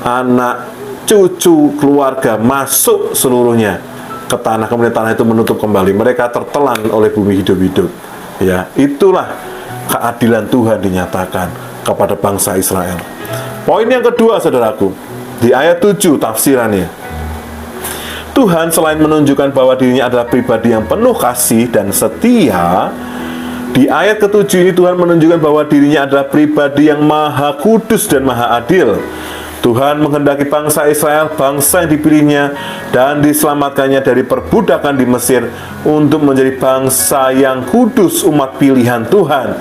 anak, cucu, keluarga masuk seluruhnya ke tanah, kemudian tanah itu menutup kembali. Mereka tertelan oleh bumi hidup-hidup. Ya, itulah keadilan Tuhan dinyatakan kepada bangsa Israel. Poin yang kedua, saudaraku, di ayat 7 tafsirannya. Tuhan selain menunjukkan bahwa dirinya adalah pribadi yang penuh kasih dan setia, di ayat ke-7 ini Tuhan menunjukkan bahwa dirinya adalah pribadi yang maha kudus dan maha adil. Tuhan menghendaki bangsa Israel, bangsa yang dipilihnya dan diselamatkannya dari perbudakan di Mesir, untuk menjadi bangsa yang kudus, umat pilihan Tuhan.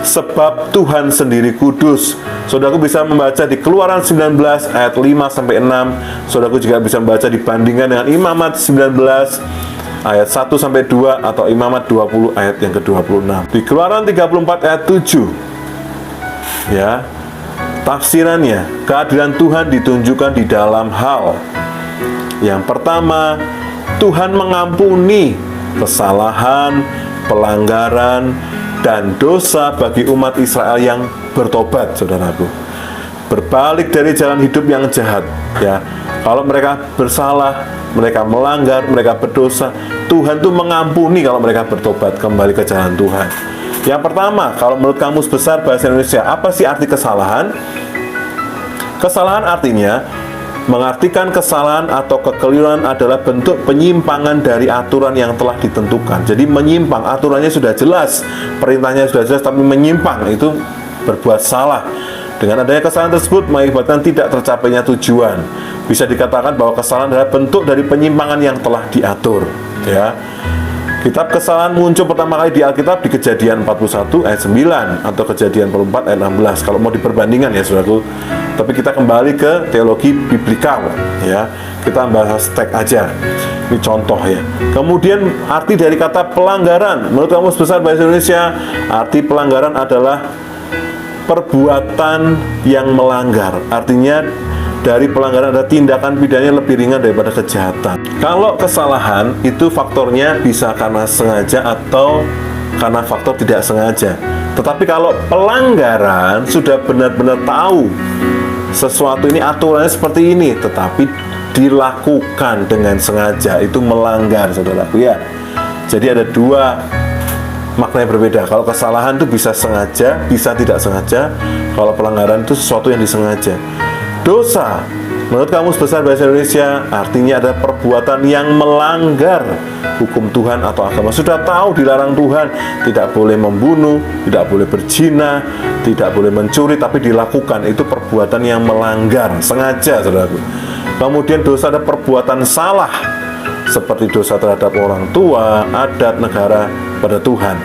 Sebab Tuhan sendiri kudus. Saudaraku bisa membaca di Keluaran 19 ayat 5-6. Saudaraku juga bisa membaca dibandingkan dengan Imamat 19 ayat 1-2 atau Imamat 20 ayat yang ke-26. Di Keluaran 34 ayat 7, ya, tafsirannya, keadilan Tuhan ditunjukkan di dalam hal yang pertama, Tuhan mengampuni kesalahan, pelanggaran, dan dosa bagi umat Israel yang bertobat, saudaraku. Berbalik dari jalan hidup yang jahat. Ya, kalau mereka bersalah, mereka melanggar, mereka berdosa, Tuhan tuh mengampuni kalau mereka bertobat kembali ke jalan Tuhan. Yang pertama, kalau menurut Kamus Besar Bahasa Indonesia, apa sih arti kesalahan? Kesalahan artinya mengartikan kesalahan atau kekeliruan adalah bentuk penyimpangan dari aturan yang telah ditentukan. Jadi menyimpang, aturannya sudah jelas, perintahnya sudah jelas, tapi menyimpang itu berbuat salah. Dengan adanya kesalahan tersebut mengakibatkan tidak tercapainya tujuan. Bisa dikatakan bahwa kesalahan adalah bentuk dari penyimpangan yang telah diatur. Ya, kitab kesalahan muncul pertama kali di Alkitab di Kejadian 41 ayat 9 atau Kejadian 44 ayat 16 kalau mau diperbandingkan, ya saudaraku. Tapi kita kembali ke teologi biblikal, ya. Kita bahas teks aja. Ini contoh, ya. Kemudian arti dari kata pelanggaran. Menurut Kamus Besar Bahasa Indonesia, arti pelanggaran adalah perbuatan yang melanggar. Artinya dari pelanggaran ada tindakan pidananya lebih ringan daripada kejahatan. Kalau kesalahan itu faktornya bisa karena sengaja atau karena faktor tidak sengaja. Tetapi kalau pelanggaran sudah benar-benar tahu sesuatu ini aturannya seperti ini, tetapi dilakukan dengan sengaja, itu melanggar, saudaraku, ya. Jadi ada dua makna yang berbeda. Kalau kesalahan itu bisa sengaja, bisa tidak sengaja. Kalau pelanggaran itu sesuatu yang disengaja. Dosa, menurut Kamus Besar Bahasa Indonesia, artinya ada perbuatan yang melanggar hukum Tuhan atau agama. Sudah tahu dilarang Tuhan, tidak boleh membunuh, tidak boleh berzina, tidak boleh mencuri, tapi dilakukan. Itu perbuatan yang melanggar, sengaja, saudaraku. Kemudian dosa ada perbuatan salah, seperti dosa terhadap orang tua, adat, negara, pada Tuhan.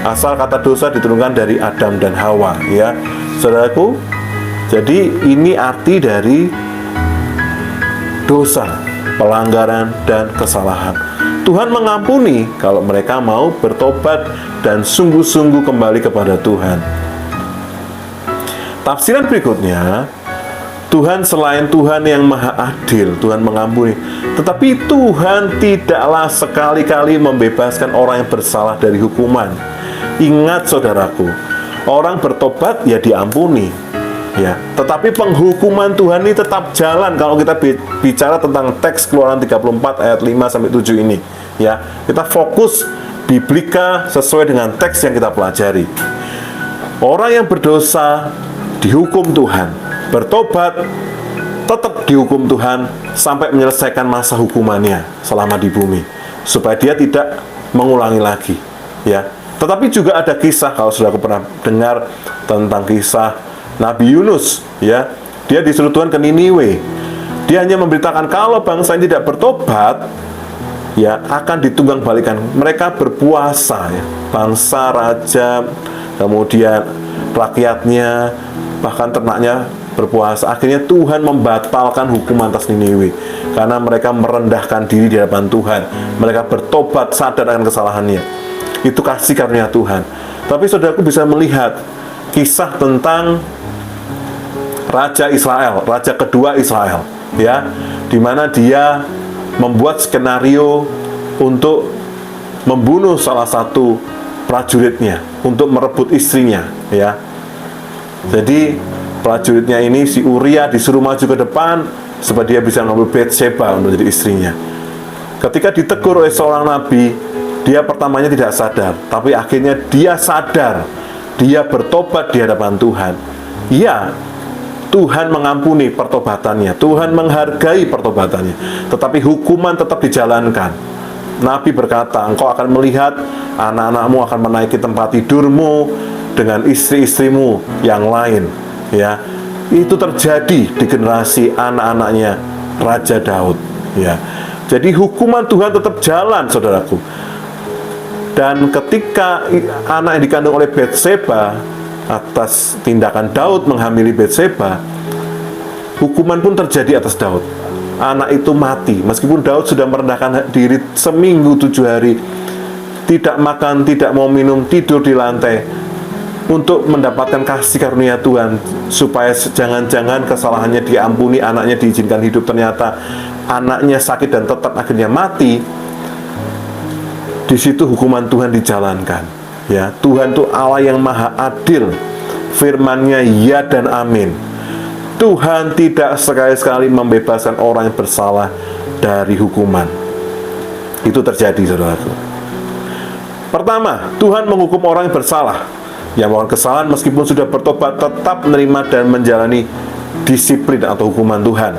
Asal kata dosa diturunkan dari Adam dan Hawa, ya, saudaraku. Jadi ini arti dari dosa, pelanggaran, dan kesalahan. Tuhan mengampuni kalau mereka mau bertobat dan sungguh-sungguh kembali kepada Tuhan. Tafsiran berikutnya, Tuhan selain Tuhan yang maha adil, Tuhan mengampuni, tetapi Tuhan tidaklah sekali-kali membebaskan orang yang bersalah dari hukuman. Ingat, saudaraku, orang bertobat ya diampuni, ya, tetapi penghukuman Tuhan ini tetap jalan. Kalau kita bicara tentang teks Keluaran 34 ayat 5-7 ini, ya, kita fokus biblika sesuai dengan teks yang kita pelajari. Orang yang berdosa dihukum Tuhan, bertobat tetap dihukum Tuhan sampai menyelesaikan masa hukumannya selama di bumi, supaya dia tidak mengulangi lagi, ya. Tetapi juga ada kisah, kalau sudah aku pernah dengar tentang kisah Nabi Yunus, ya. Dia disuruh Tuhan ke Niniwe. Dia hanya memberitakan kalau bangsa ini tidak bertobat, ya, akan ditunggang balikan. Mereka berpuasa, ya. Bangsa, raja, kemudian rakyatnya, bahkan ternaknya berpuasa. Akhirnya Tuhan membatalkan hukuman atas Niniwe karena mereka merendahkan diri di hadapan Tuhan. Mereka bertobat, sadar akan kesalahannya. Itu kasih karunia Tuhan. Tapi saudaraku bisa melihat kisah tentang Raja Israel, raja kedua Israel, ya, di mana dia membuat skenario untuk membunuh salah satu prajuritnya, untuk merebut istrinya, ya. Jadi prajuritnya ini, si Uria, disuruh maju ke depan supaya dia bisa mengambil Bathsheba untuk jadi istrinya. Ketika ditegur oleh seorang nabi, dia pertamanya tidak sadar, tapi akhirnya dia sadar, dia bertobat di hadapan Tuhan. Ya, Tuhan mengampuni pertobatannya, Tuhan menghargai pertobatannya, tetapi hukuman tetap dijalankan. Nabi berkata, engkau akan melihat anak-anakmu akan menaiki tempat tidurmu dengan istri-istrimu yang lain, ya. Itu terjadi di generasi anak-anaknya Raja Daud, ya. Jadi hukuman Tuhan tetap jalan, saudaraku. Dan ketika anak yang dikandung oleh Bathsheba, atas tindakan Daud menghamili Bathsheba, hukuman pun terjadi atas Daud. Anak itu mati, meskipun Daud sudah merendahkan diri seminggu 7 hari, tidak makan, tidak mau minum, tidur di lantai, untuk mendapatkan kasih karunia Tuhan, supaya jangan-jangan kesalahannya diampuni, anaknya diizinkan hidup. Ternyata anaknya sakit dan tetap akhirnya mati. Di situ hukuman Tuhan dijalankan, ya. Tuhan itu Allah yang maha adil, firman-Nya ya dan amin. Tuhan tidak sekali-sekali membebaskan orang yang bersalah dari hukuman. Itu terjadi, saudaraku. Pertama, Tuhan menghukum orang yang bersalah, yang melakukan kesalahan meskipun sudah bertobat, tetap menerima dan menjalani disiplin atau hukuman Tuhan.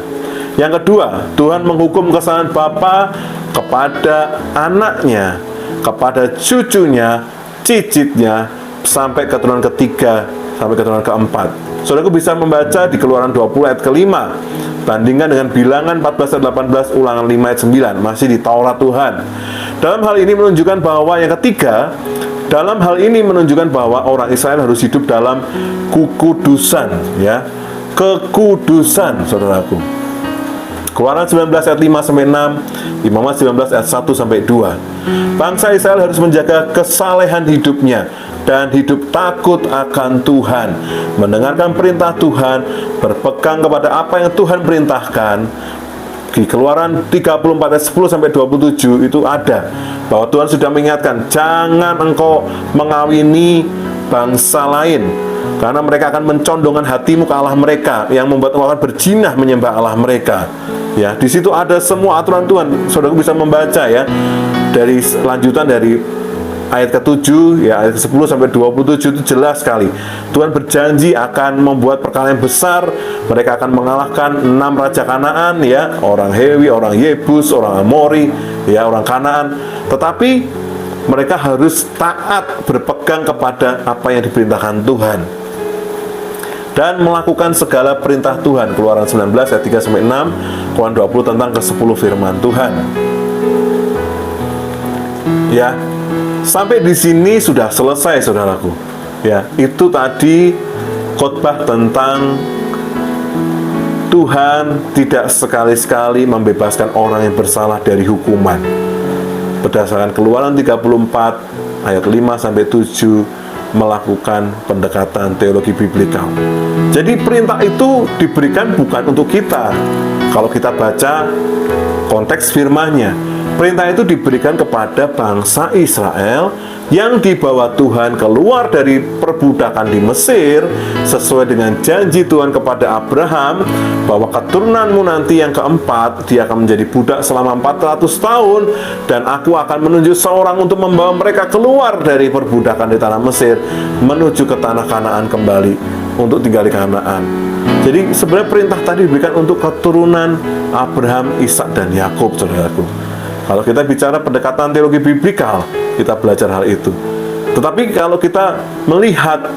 Yang kedua, Tuhan menghukum kesalahan bapa kepada anaknya, kepada cucunya, cicitnya, sampai keturunan ketiga, sampai keturunan keempat. Saudaraku bisa membaca di Keluaran 20 ayat ke-5, bandingkan dengan Bilangan 14 ayat 18, Ulangan 5 ayat 9, masih di Taurat Tuhan. Dalam hal ini menunjukkan bahwa yang ketiga, dalam hal ini menunjukkan bahwa orang Israel harus hidup dalam kekudusan, ya, kekudusan, saudaraku. Keluaran 19 ayat 5 sampai 6, Imamat 19 ayat 1 sampai 2. Bangsa Israel harus menjaga kesalehan hidupnya dan hidup takut akan Tuhan, mendengarkan perintah Tuhan, berpegang kepada apa yang Tuhan perintahkan. Di Keluaran 34 ayat 10 sampai 27 itu ada bahwa Tuhan sudah mengingatkan, jangan engkau mengawini bangsa lain, karena mereka akan mencondongkan hatimu ke Allah mereka, yang membuat engkau akan berjinah menyembah Allah mereka. Ya, di situ ada semua aturan Tuhan. Saudara bisa membaca, ya, dari lanjutan dari ayat ke-7, ya, ayat ke-10 sampai 27 itu jelas sekali. Tuhan berjanji akan membuat perkara yang besar. Mereka akan mengalahkan 6 raja Kanaan, ya, orang Hewi, orang Yebus, orang Amori, ya, orang Kanaan. Tetapi mereka harus taat, berpegang kepada apa yang diperintahkan Tuhan dan melakukan segala perintah Tuhan. Keluaran 19 ayat 3 sampai 6, Keluaran 20 tentang ke-10 firman Tuhan. Ya, sampai di sini sudah selesai, saudaraku. Ya, itu tadi khotbah tentang Tuhan tidak sekali-sekali membebaskan orang yang bersalah dari hukuman. Berdasarkan Keluaran 34 ayat 5 sampai 7, melakukan pendekatan teologi biblikal. Jadi perintah itu diberikan bukan untuk kita. Kalau kita baca konteks firman-Nya, perintah itu diberikan kepada bangsa Israel yang dibawa Tuhan keluar dari perbudakan di Mesir, sesuai dengan janji Tuhan kepada Abraham bahwa keturunanmu nanti yang keempat, dia akan menjadi budak selama 400 tahun, dan aku akan menunjuk seorang untuk membawa mereka keluar dari perbudakan di tanah Mesir menuju ke tanah Kanaan kembali untuk tinggal di Kanaan. Jadi sebenarnya perintah tadi diberikan untuk keturunan Abraham, Ishak, dan Yakub, saudaraku. Kalau kita bicara pendekatan teologi biblikal, kita belajar hal itu. Tetapi kalau kita melihat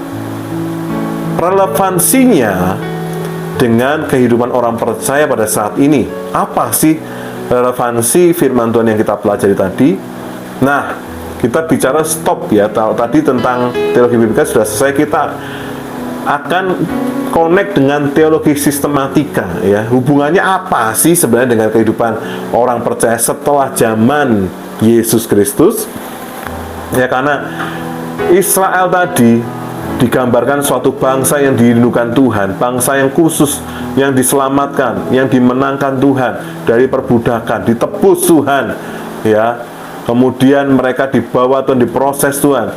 relevansinya dengan kehidupan orang percaya pada saat ini, apa sih relevansi firman Tuhan yang kita pelajari tadi? Nah, kita bicara stop, ya. Tadi tentang teologi biblikal sudah selesai. Kita akan connect dengan teologi sistematika, ya. Hubungannya apa sih sebenarnya dengan kehidupan orang percaya setelah zaman Yesus Kristus? Ya, karena Israel tadi digambarkan suatu bangsa yang dirindukan Tuhan, bangsa yang khusus, yang diselamatkan, yang dimenangkan Tuhan dari perbudakan, ditebus Tuhan, ya. Kemudian mereka dibawa Tuhan, diproses Tuhan,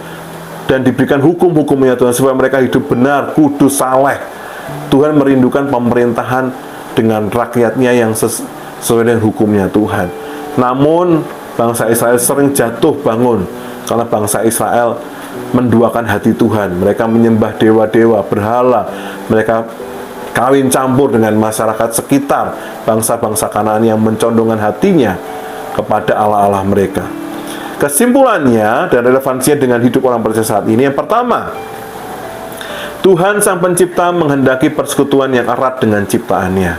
dan diberikan hukum-hukumnya Tuhan, supaya mereka hidup benar, kudus, saleh. Tuhan merindukan pemerintahan dengan rakyatnya yang sesuai dengan hukumnya Tuhan. Namun bangsa Israel sering jatuh bangun, karena bangsa Israel menduakan hati Tuhan. Mereka menyembah dewa-dewa, berhala. Mereka kawin campur dengan masyarakat sekitar, bangsa-bangsa Kanaan yang mencondongkan hatinya kepada Allah-Allah mereka. Kesimpulannya dan relevansinya dengan hidup orang percaya saat ini, yang pertama, Tuhan Sang Pencipta menghendaki persekutuan yang erat dengan ciptaannya.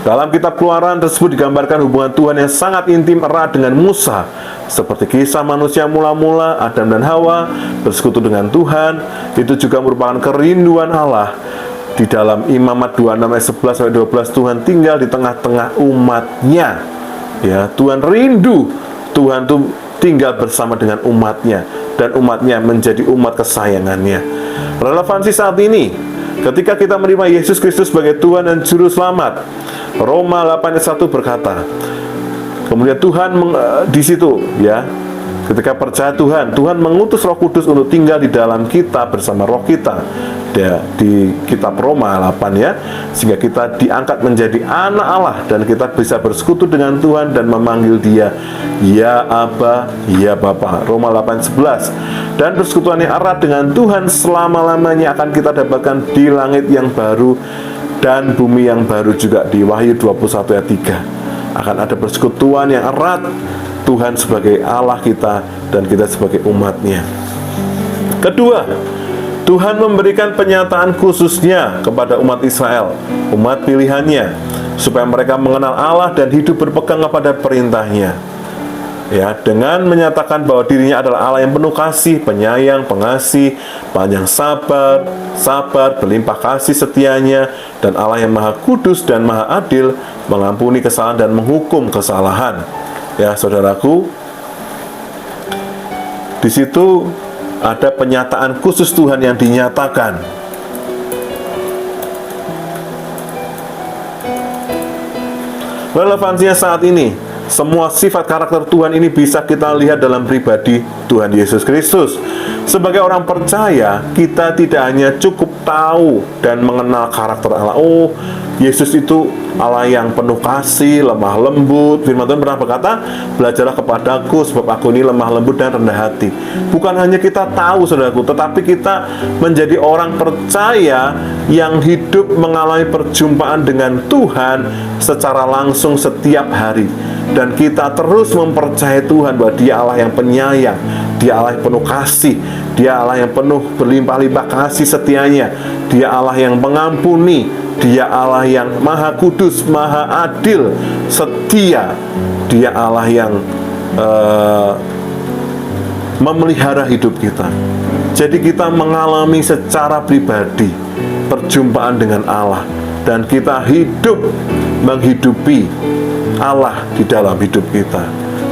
Dalam kitab Keluaran tersebut digambarkan hubungan Tuhan yang sangat intim erat dengan Musa, seperti kisah manusia mula-mula, Adam dan Hawa bersekutu dengan Tuhan. Itu juga merupakan kerinduan Allah. Di dalam Imamat 26 ayat 11 sampai 12, Tuhan tinggal di tengah-tengah umatnya. Ya, Tuhan rindu, Tuhan tuh tinggal bersama dengan umatnya, dan umatnya menjadi umat kesayangannya. Relevansi saat ini, ketika kita menerima Yesus Kristus sebagai Tuhan dan Juru Selamat, Roma 8 ayat 1 berkata, kemudian Tuhan di situ, ya, ketika percaya Tuhan, Tuhan mengutus Roh Kudus untuk tinggal di dalam kita bersama roh kita. Di kitab Roma 8, ya, sehingga kita diangkat menjadi anak Allah, dan kita bisa bersekutu dengan Tuhan dan memanggil Dia ya Aba, ya Bapa. Roma 8:11. Dan persekutuan yang erat dengan Tuhan selama-lamanya akan kita dapatkan di langit yang baru dan bumi yang baru juga. Di Wahyu 21 ayat 3 akan ada persekutuan yang erat, Tuhan sebagai Allah kita dan kita sebagai umatnya. Kedua, Tuhan memberikan penyataan khususnya kepada umat Israel, umat pilihannya, supaya mereka mengenal Allah dan hidup berpegang kepada perintahnya. Ya, dengan menyatakan bahwa dirinya adalah Allah yang penuh kasih, penyayang, pengasih, panjang sabar, berlimpah kasih setianya, dan Allah yang maha kudus dan maha adil, mengampuni kesalahan dan menghukum kesalahan. Ya, saudaraku, di situ ada penyataan khusus Tuhan yang dinyatakan. Relevansinya saat ini, semua sifat karakter Tuhan ini bisa kita lihat dalam pribadi Tuhan Yesus Kristus. Sebagai orang percaya, kita tidak hanya cukup tahu dan mengenal karakter Allah. Oh, Yesus itu Allah yang penuh kasih, lemah lembut. Firman Tuhan pernah berkata, belajarlah kepadaku sebab aku ini lemah lembut dan rendah hati. Bukan hanya kita tahu, saudaraku, tetapi kita menjadi orang percaya yang hidup mengalami perjumpaan dengan Tuhan secara langsung setiap hari. Dan kita terus mempercayai Tuhan bahwa Dia Allah yang penyayang, Dia Allah yang penuh kasih, Dia Allah yang penuh berlimpah-limpah kasih setianya, Dia Allah yang mengampuni, Dia Allah yang maha kudus, maha adil, setia, Dia Allah yang memelihara hidup kita. Jadi kita mengalami secara pribadi perjumpaan dengan Allah, dan kita hidup menghidupi Allah di dalam hidup kita.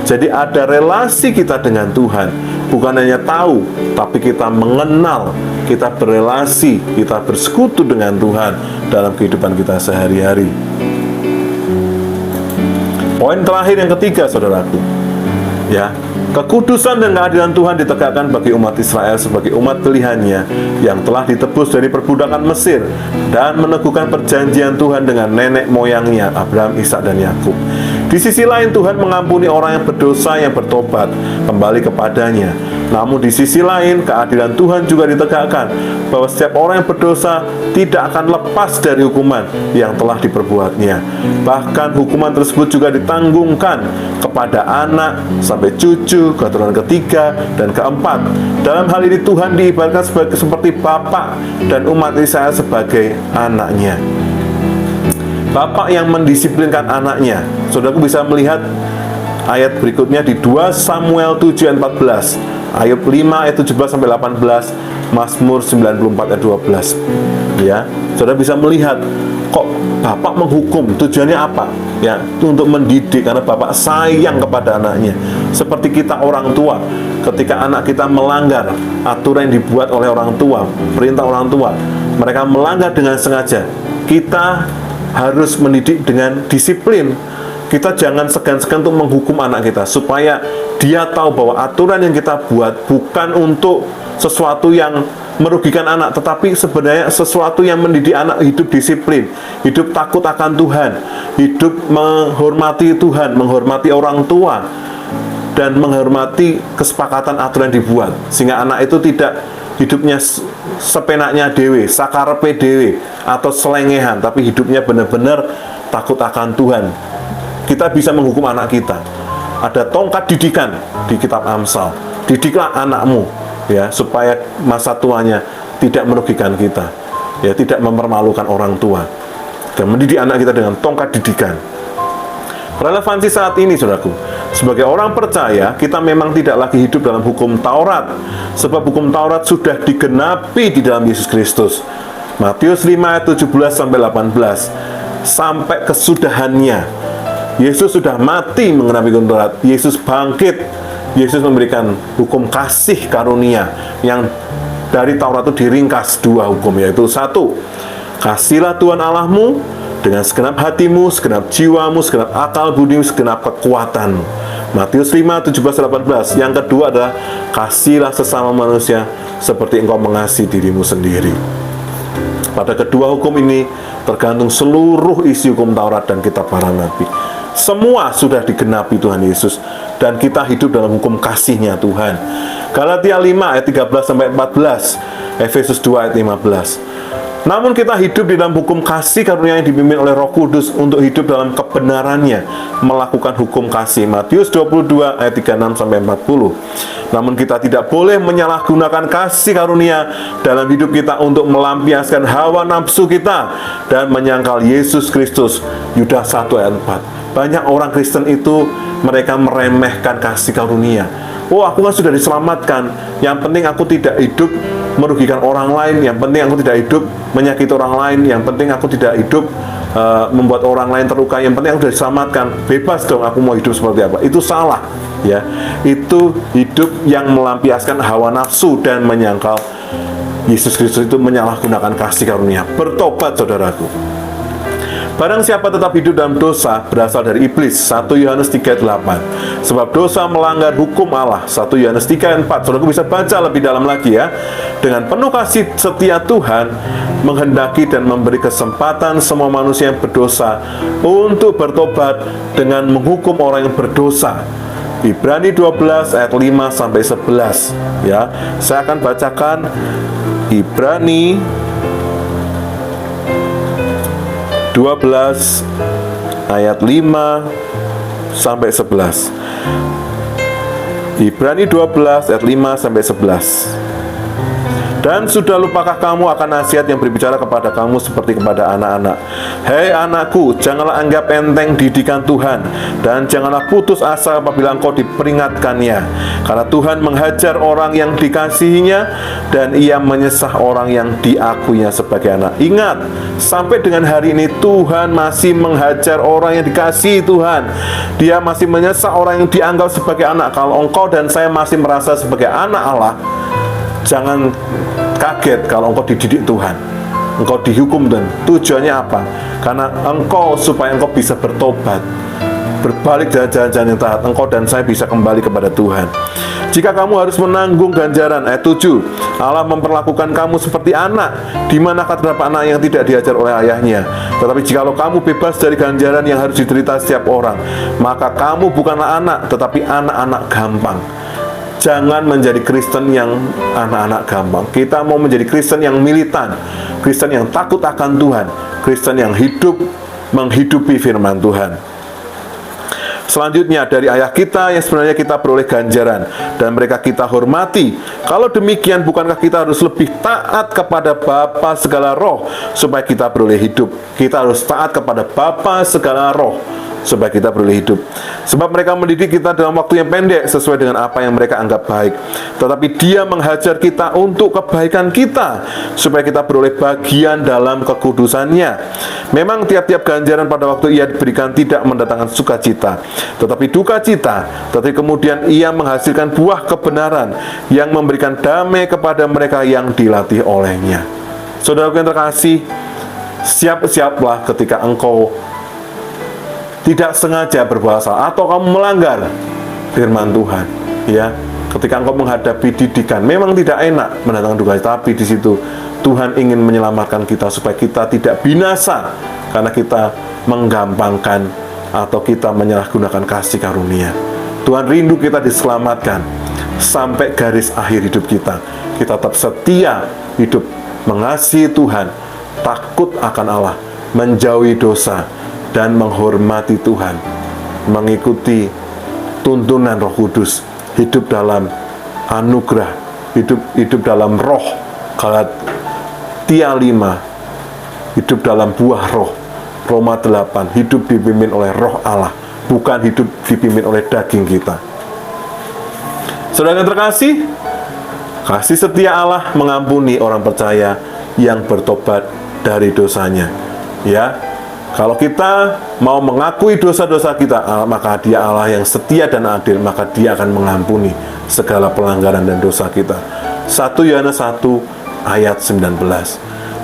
Jadi ada relasi kita dengan Tuhan, bukan hanya tahu, tapi kita mengenal, kita berelasi, kita bersekutu dengan Tuhan dalam kehidupan kita sehari-hari. Poin terakhir yang ketiga, saudaraku, ya, kekudusan dan keadilan Tuhan ditegakkan bagi umat Israel sebagai umat pilihannya yang telah ditebus dari perbudakan Mesir dan meneguhkan perjanjian Tuhan dengan nenek moyangnya Abraham, Ishak, dan Yakub. Di sisi lain, Tuhan mengampuni orang yang berdosa yang bertobat kembali kepadanya. Namun di sisi lain, keadilan Tuhan juga ditegakkan bahwa setiap orang yang berdosa tidak akan lepas dari hukuman yang telah diperbuatnya. Bahkan hukuman tersebut juga ditanggungkan kepada anak sampai cucu, keturunan ketiga dan keempat. Dalam hal ini Tuhan diibaratkan seperti Bapa dan umat Israel sebagai anaknya. Bapak yang mendisiplinkan anaknya. Saudaraku bisa melihat ayat berikutnya di 2 Samuel 7 ayat 14. Ayub 5 ayat 17 sampai 18, Mazmur 94 ayat 12. Ya, saudara bisa melihat kok bapak menghukum, tujuannya apa? Ya, itu untuk mendidik, karena bapak sayang kepada anaknya. Seperti kita orang tua, ketika anak kita melanggar aturan yang dibuat oleh orang tua, perintah orang tua, mereka melanggar dengan sengaja, kita harus mendidik dengan disiplin. Kita jangan segan-segan untuk menghukum anak kita, supaya dia tahu bahwa aturan yang kita buat bukan untuk sesuatu yang merugikan anak, tetapi sebenarnya sesuatu yang mendidik anak hidup disiplin, hidup takut akan Tuhan, hidup menghormati Tuhan, menghormati orang tua, dan menghormati kesepakatan aturan yang dibuat, sehingga anak itu tidak hidupnya sepenaknya dewe, sakarepe dewe, atau selengehan, tapi hidupnya benar-benar takut akan Tuhan. Kita bisa menghukum anak kita. Ada tongkat didikan di kitab Amsal. Didiklah anakmu, ya, supaya masa tuanya tidak merugikan kita, ya, tidak mempermalukan orang tua. Dan mendidik anak kita dengan tongkat didikan. Relevansi saat ini, saudaraku, sebagai orang percaya, kita memang tidak lagi hidup dalam hukum Taurat, sebab hukum Taurat sudah digenapi di dalam Yesus Kristus. Matius 5 ayat 17 sampai 18. Sampai kesudahannya, Yesus sudah mati mengenapi hukum Taurat. Yesus bangkit. Yesus memberikan hukum kasih karunia yang dari Taurat itu diringkas dua hukum, yaitu satu, kasihlah Tuhan Allahmu dengan segenap hatimu, segenap jiwamu, segenap akal budimu, segenap kekuatanmu. Matius 5, 17, 18. Yang kedua adalah kasihlah sesama manusia seperti engkau mengasihi dirimu sendiri. Pada kedua hukum ini tergantung seluruh isi hukum Taurat dan kitab para nabi. Semua sudah digenapi Tuhan Yesus, dan kita hidup dalam hukum kasih-Nya Tuhan. Galatia 5 ayat 13 sampai 14, Efesus 2 ayat 15. Namun kita hidup di dalam hukum kasih karunia yang dipimpin oleh Roh Kudus untuk hidup dalam kebenarannya, melakukan hukum kasih. Matius 22 ayat 36 sampai 40. Namun kita tidak boleh menyalahgunakan kasih karunia dalam hidup kita untuk melampiaskan hawa nafsu kita dan menyangkal Yesus Kristus. Yudas 1 ayat 4. Banyak orang Kristen itu mereka meremehkan kasih karunia. Oh, aku kan sudah diselamatkan, yang penting aku tidak hidup merugikan orang lain, yang penting aku tidak hidup menyakiti orang lain, yang penting aku tidak hidup membuat orang lain terluka, yang penting aku sudah diselamatkan, bebas dong aku mau hidup seperti apa. Itu salah, ya. Itu hidup yang melampiaskan hawa nafsu dan menyangkal Yesus Kristus, itu menyalahgunakan kasih karunia. Bertobat, saudaraku. Barang siapa tetap hidup dalam dosa, berasal dari iblis. 1 Yohanes 3:8. Sebab dosa melanggar hukum Allah. 1 Yohanes 3:4. Saudara bisa baca lebih dalam lagi, ya. Dengan penuh kasih setia Tuhan menghendaki dan memberi kesempatan semua manusia yang berdosa untuk bertobat dengan menghukum orang yang berdosa. Ibrani 12 ayat 5 sampai 11, ya. Saya akan bacakan Ibrani 12 ayat 5 sampai 11. Ibrani 12 ayat 5 sampai 11. Dan sudah lupakah kamu akan nasihat yang berbicara kepada kamu seperti kepada anak-anak? Hei anakku, janganlah anggap enteng didikan Tuhan, dan janganlah putus asa apabila engkau diperingatkannya. Karena Tuhan menghajar orang yang dikasihinya, dan Ia menyesah orang yang diakuinya sebagai anak. Ingat, sampai dengan hari ini Tuhan masih menghajar orang yang dikasihi Tuhan. Dia masih menyesah orang yang dianggap sebagai anak. Kalau engkau dan saya masih merasa sebagai anak Allah, jangan kaget kalau engkau dididik Tuhan, engkau dihukum. Dan tujuannya apa? Karena engkau, supaya engkau bisa bertobat, berbalik dari jalan-jalan yang taat, engkau dan saya bisa kembali kepada Tuhan. Jika kamu harus menanggung ganjaran, ayat 7, Allah memperlakukan kamu seperti anak. Di manakah terdapat anak yang tidak diajar oleh ayahnya? Tetapi jikalau kamu bebas dari ganjaran yang harus diderita setiap orang, maka kamu bukanlah anak, tetapi anak-anak gampang. Jangan menjadi Kristen yang anak-anak gampang. Kita mau menjadi Kristen yang militan, Kristen yang takut akan Tuhan, Kristen yang hidup menghidupi firman Tuhan. Selanjutnya, dari ayah kita yang sebenarnya kita beroleh ganjaran, dan mereka kita hormati. Kalau demikian, bukankah kita harus lebih taat kepada Bapa segala roh supaya kita beroleh hidup? Kita harus taat kepada Bapa segala roh supaya kita beroleh hidup. Sebab mereka mendidik kita dalam waktu yang pendek sesuai dengan apa yang mereka anggap baik. Tetapi Dia menghajar kita untuk kebaikan kita, supaya kita beroleh bagian dalam kekudusan-Nya. Memang tiap-tiap ganjaran pada waktu ia diberikan tidak mendatangkan sukacita, tetapi duka cita. Tetapi kemudian ia menghasilkan buah kebenaran yang memberikan damai kepada mereka yang dilatih olehnya. Saudaraku yang terkasih, siap-siaplah ketika engkau tidak sengaja berbuat salah atau kamu melanggar firman Tuhan, ya. Ketika engkau menghadapi didikan, memang tidak enak mendatangkan duka, tapi di situ Tuhan ingin menyelamatkan kita supaya kita tidak binasa karena kita menggampangkan atau kita menyalahgunakan kasih karunia. Tuhan rindu kita diselamatkan sampai garis akhir hidup kita. Kita tetap setia hidup mengasihi Tuhan, takut akan Allah, menjauhi dosa, dan menghormati Tuhan, mengikuti tuntunan Roh Kudus, hidup dalam anugerah, hidup dalam roh. Galatia 5, hidup dalam buah roh. Roma 8, hidup dipimpin oleh Roh Allah, bukan hidup dipimpin oleh daging kita. Saudara yang terkasih, kasih setia Allah mengampuni orang percaya yang bertobat dari dosanya. Ya, kalau kita mau mengakui dosa-dosa kita, maka Dia Allah yang setia dan adil, maka Dia akan mengampuni segala pelanggaran dan dosa kita. 1 Yohanes 1 ayat 19.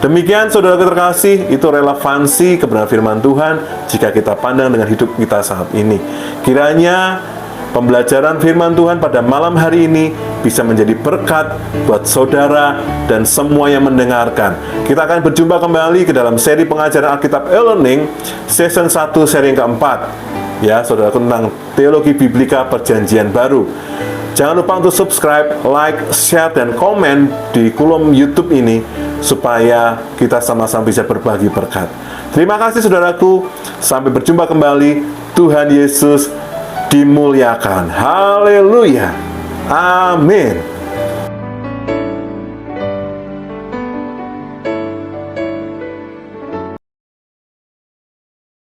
Demikian saudara terkasih, itu relevansi kebenaran firman Tuhan jika kita pandang dengan hidup kita saat ini. Kiranya pembelajaran firman Tuhan pada malam hari ini bisa menjadi berkat buat saudara dan semua yang mendengarkan. Kita akan berjumpa kembali ke dalam seri pengajaran Alkitab e-learning season 1 seri yang keempat. Ya, saudara, tentang teologi biblika perjanjian baru. Jangan lupa untuk subscribe, like, share, dan komen di kolom YouTube ini supaya kita sama-sama bisa berbagi berkat. Terima kasih saudaraku. Sampai berjumpa kembali. Tuhan Yesus dimuliakan. Haleluya. Amin.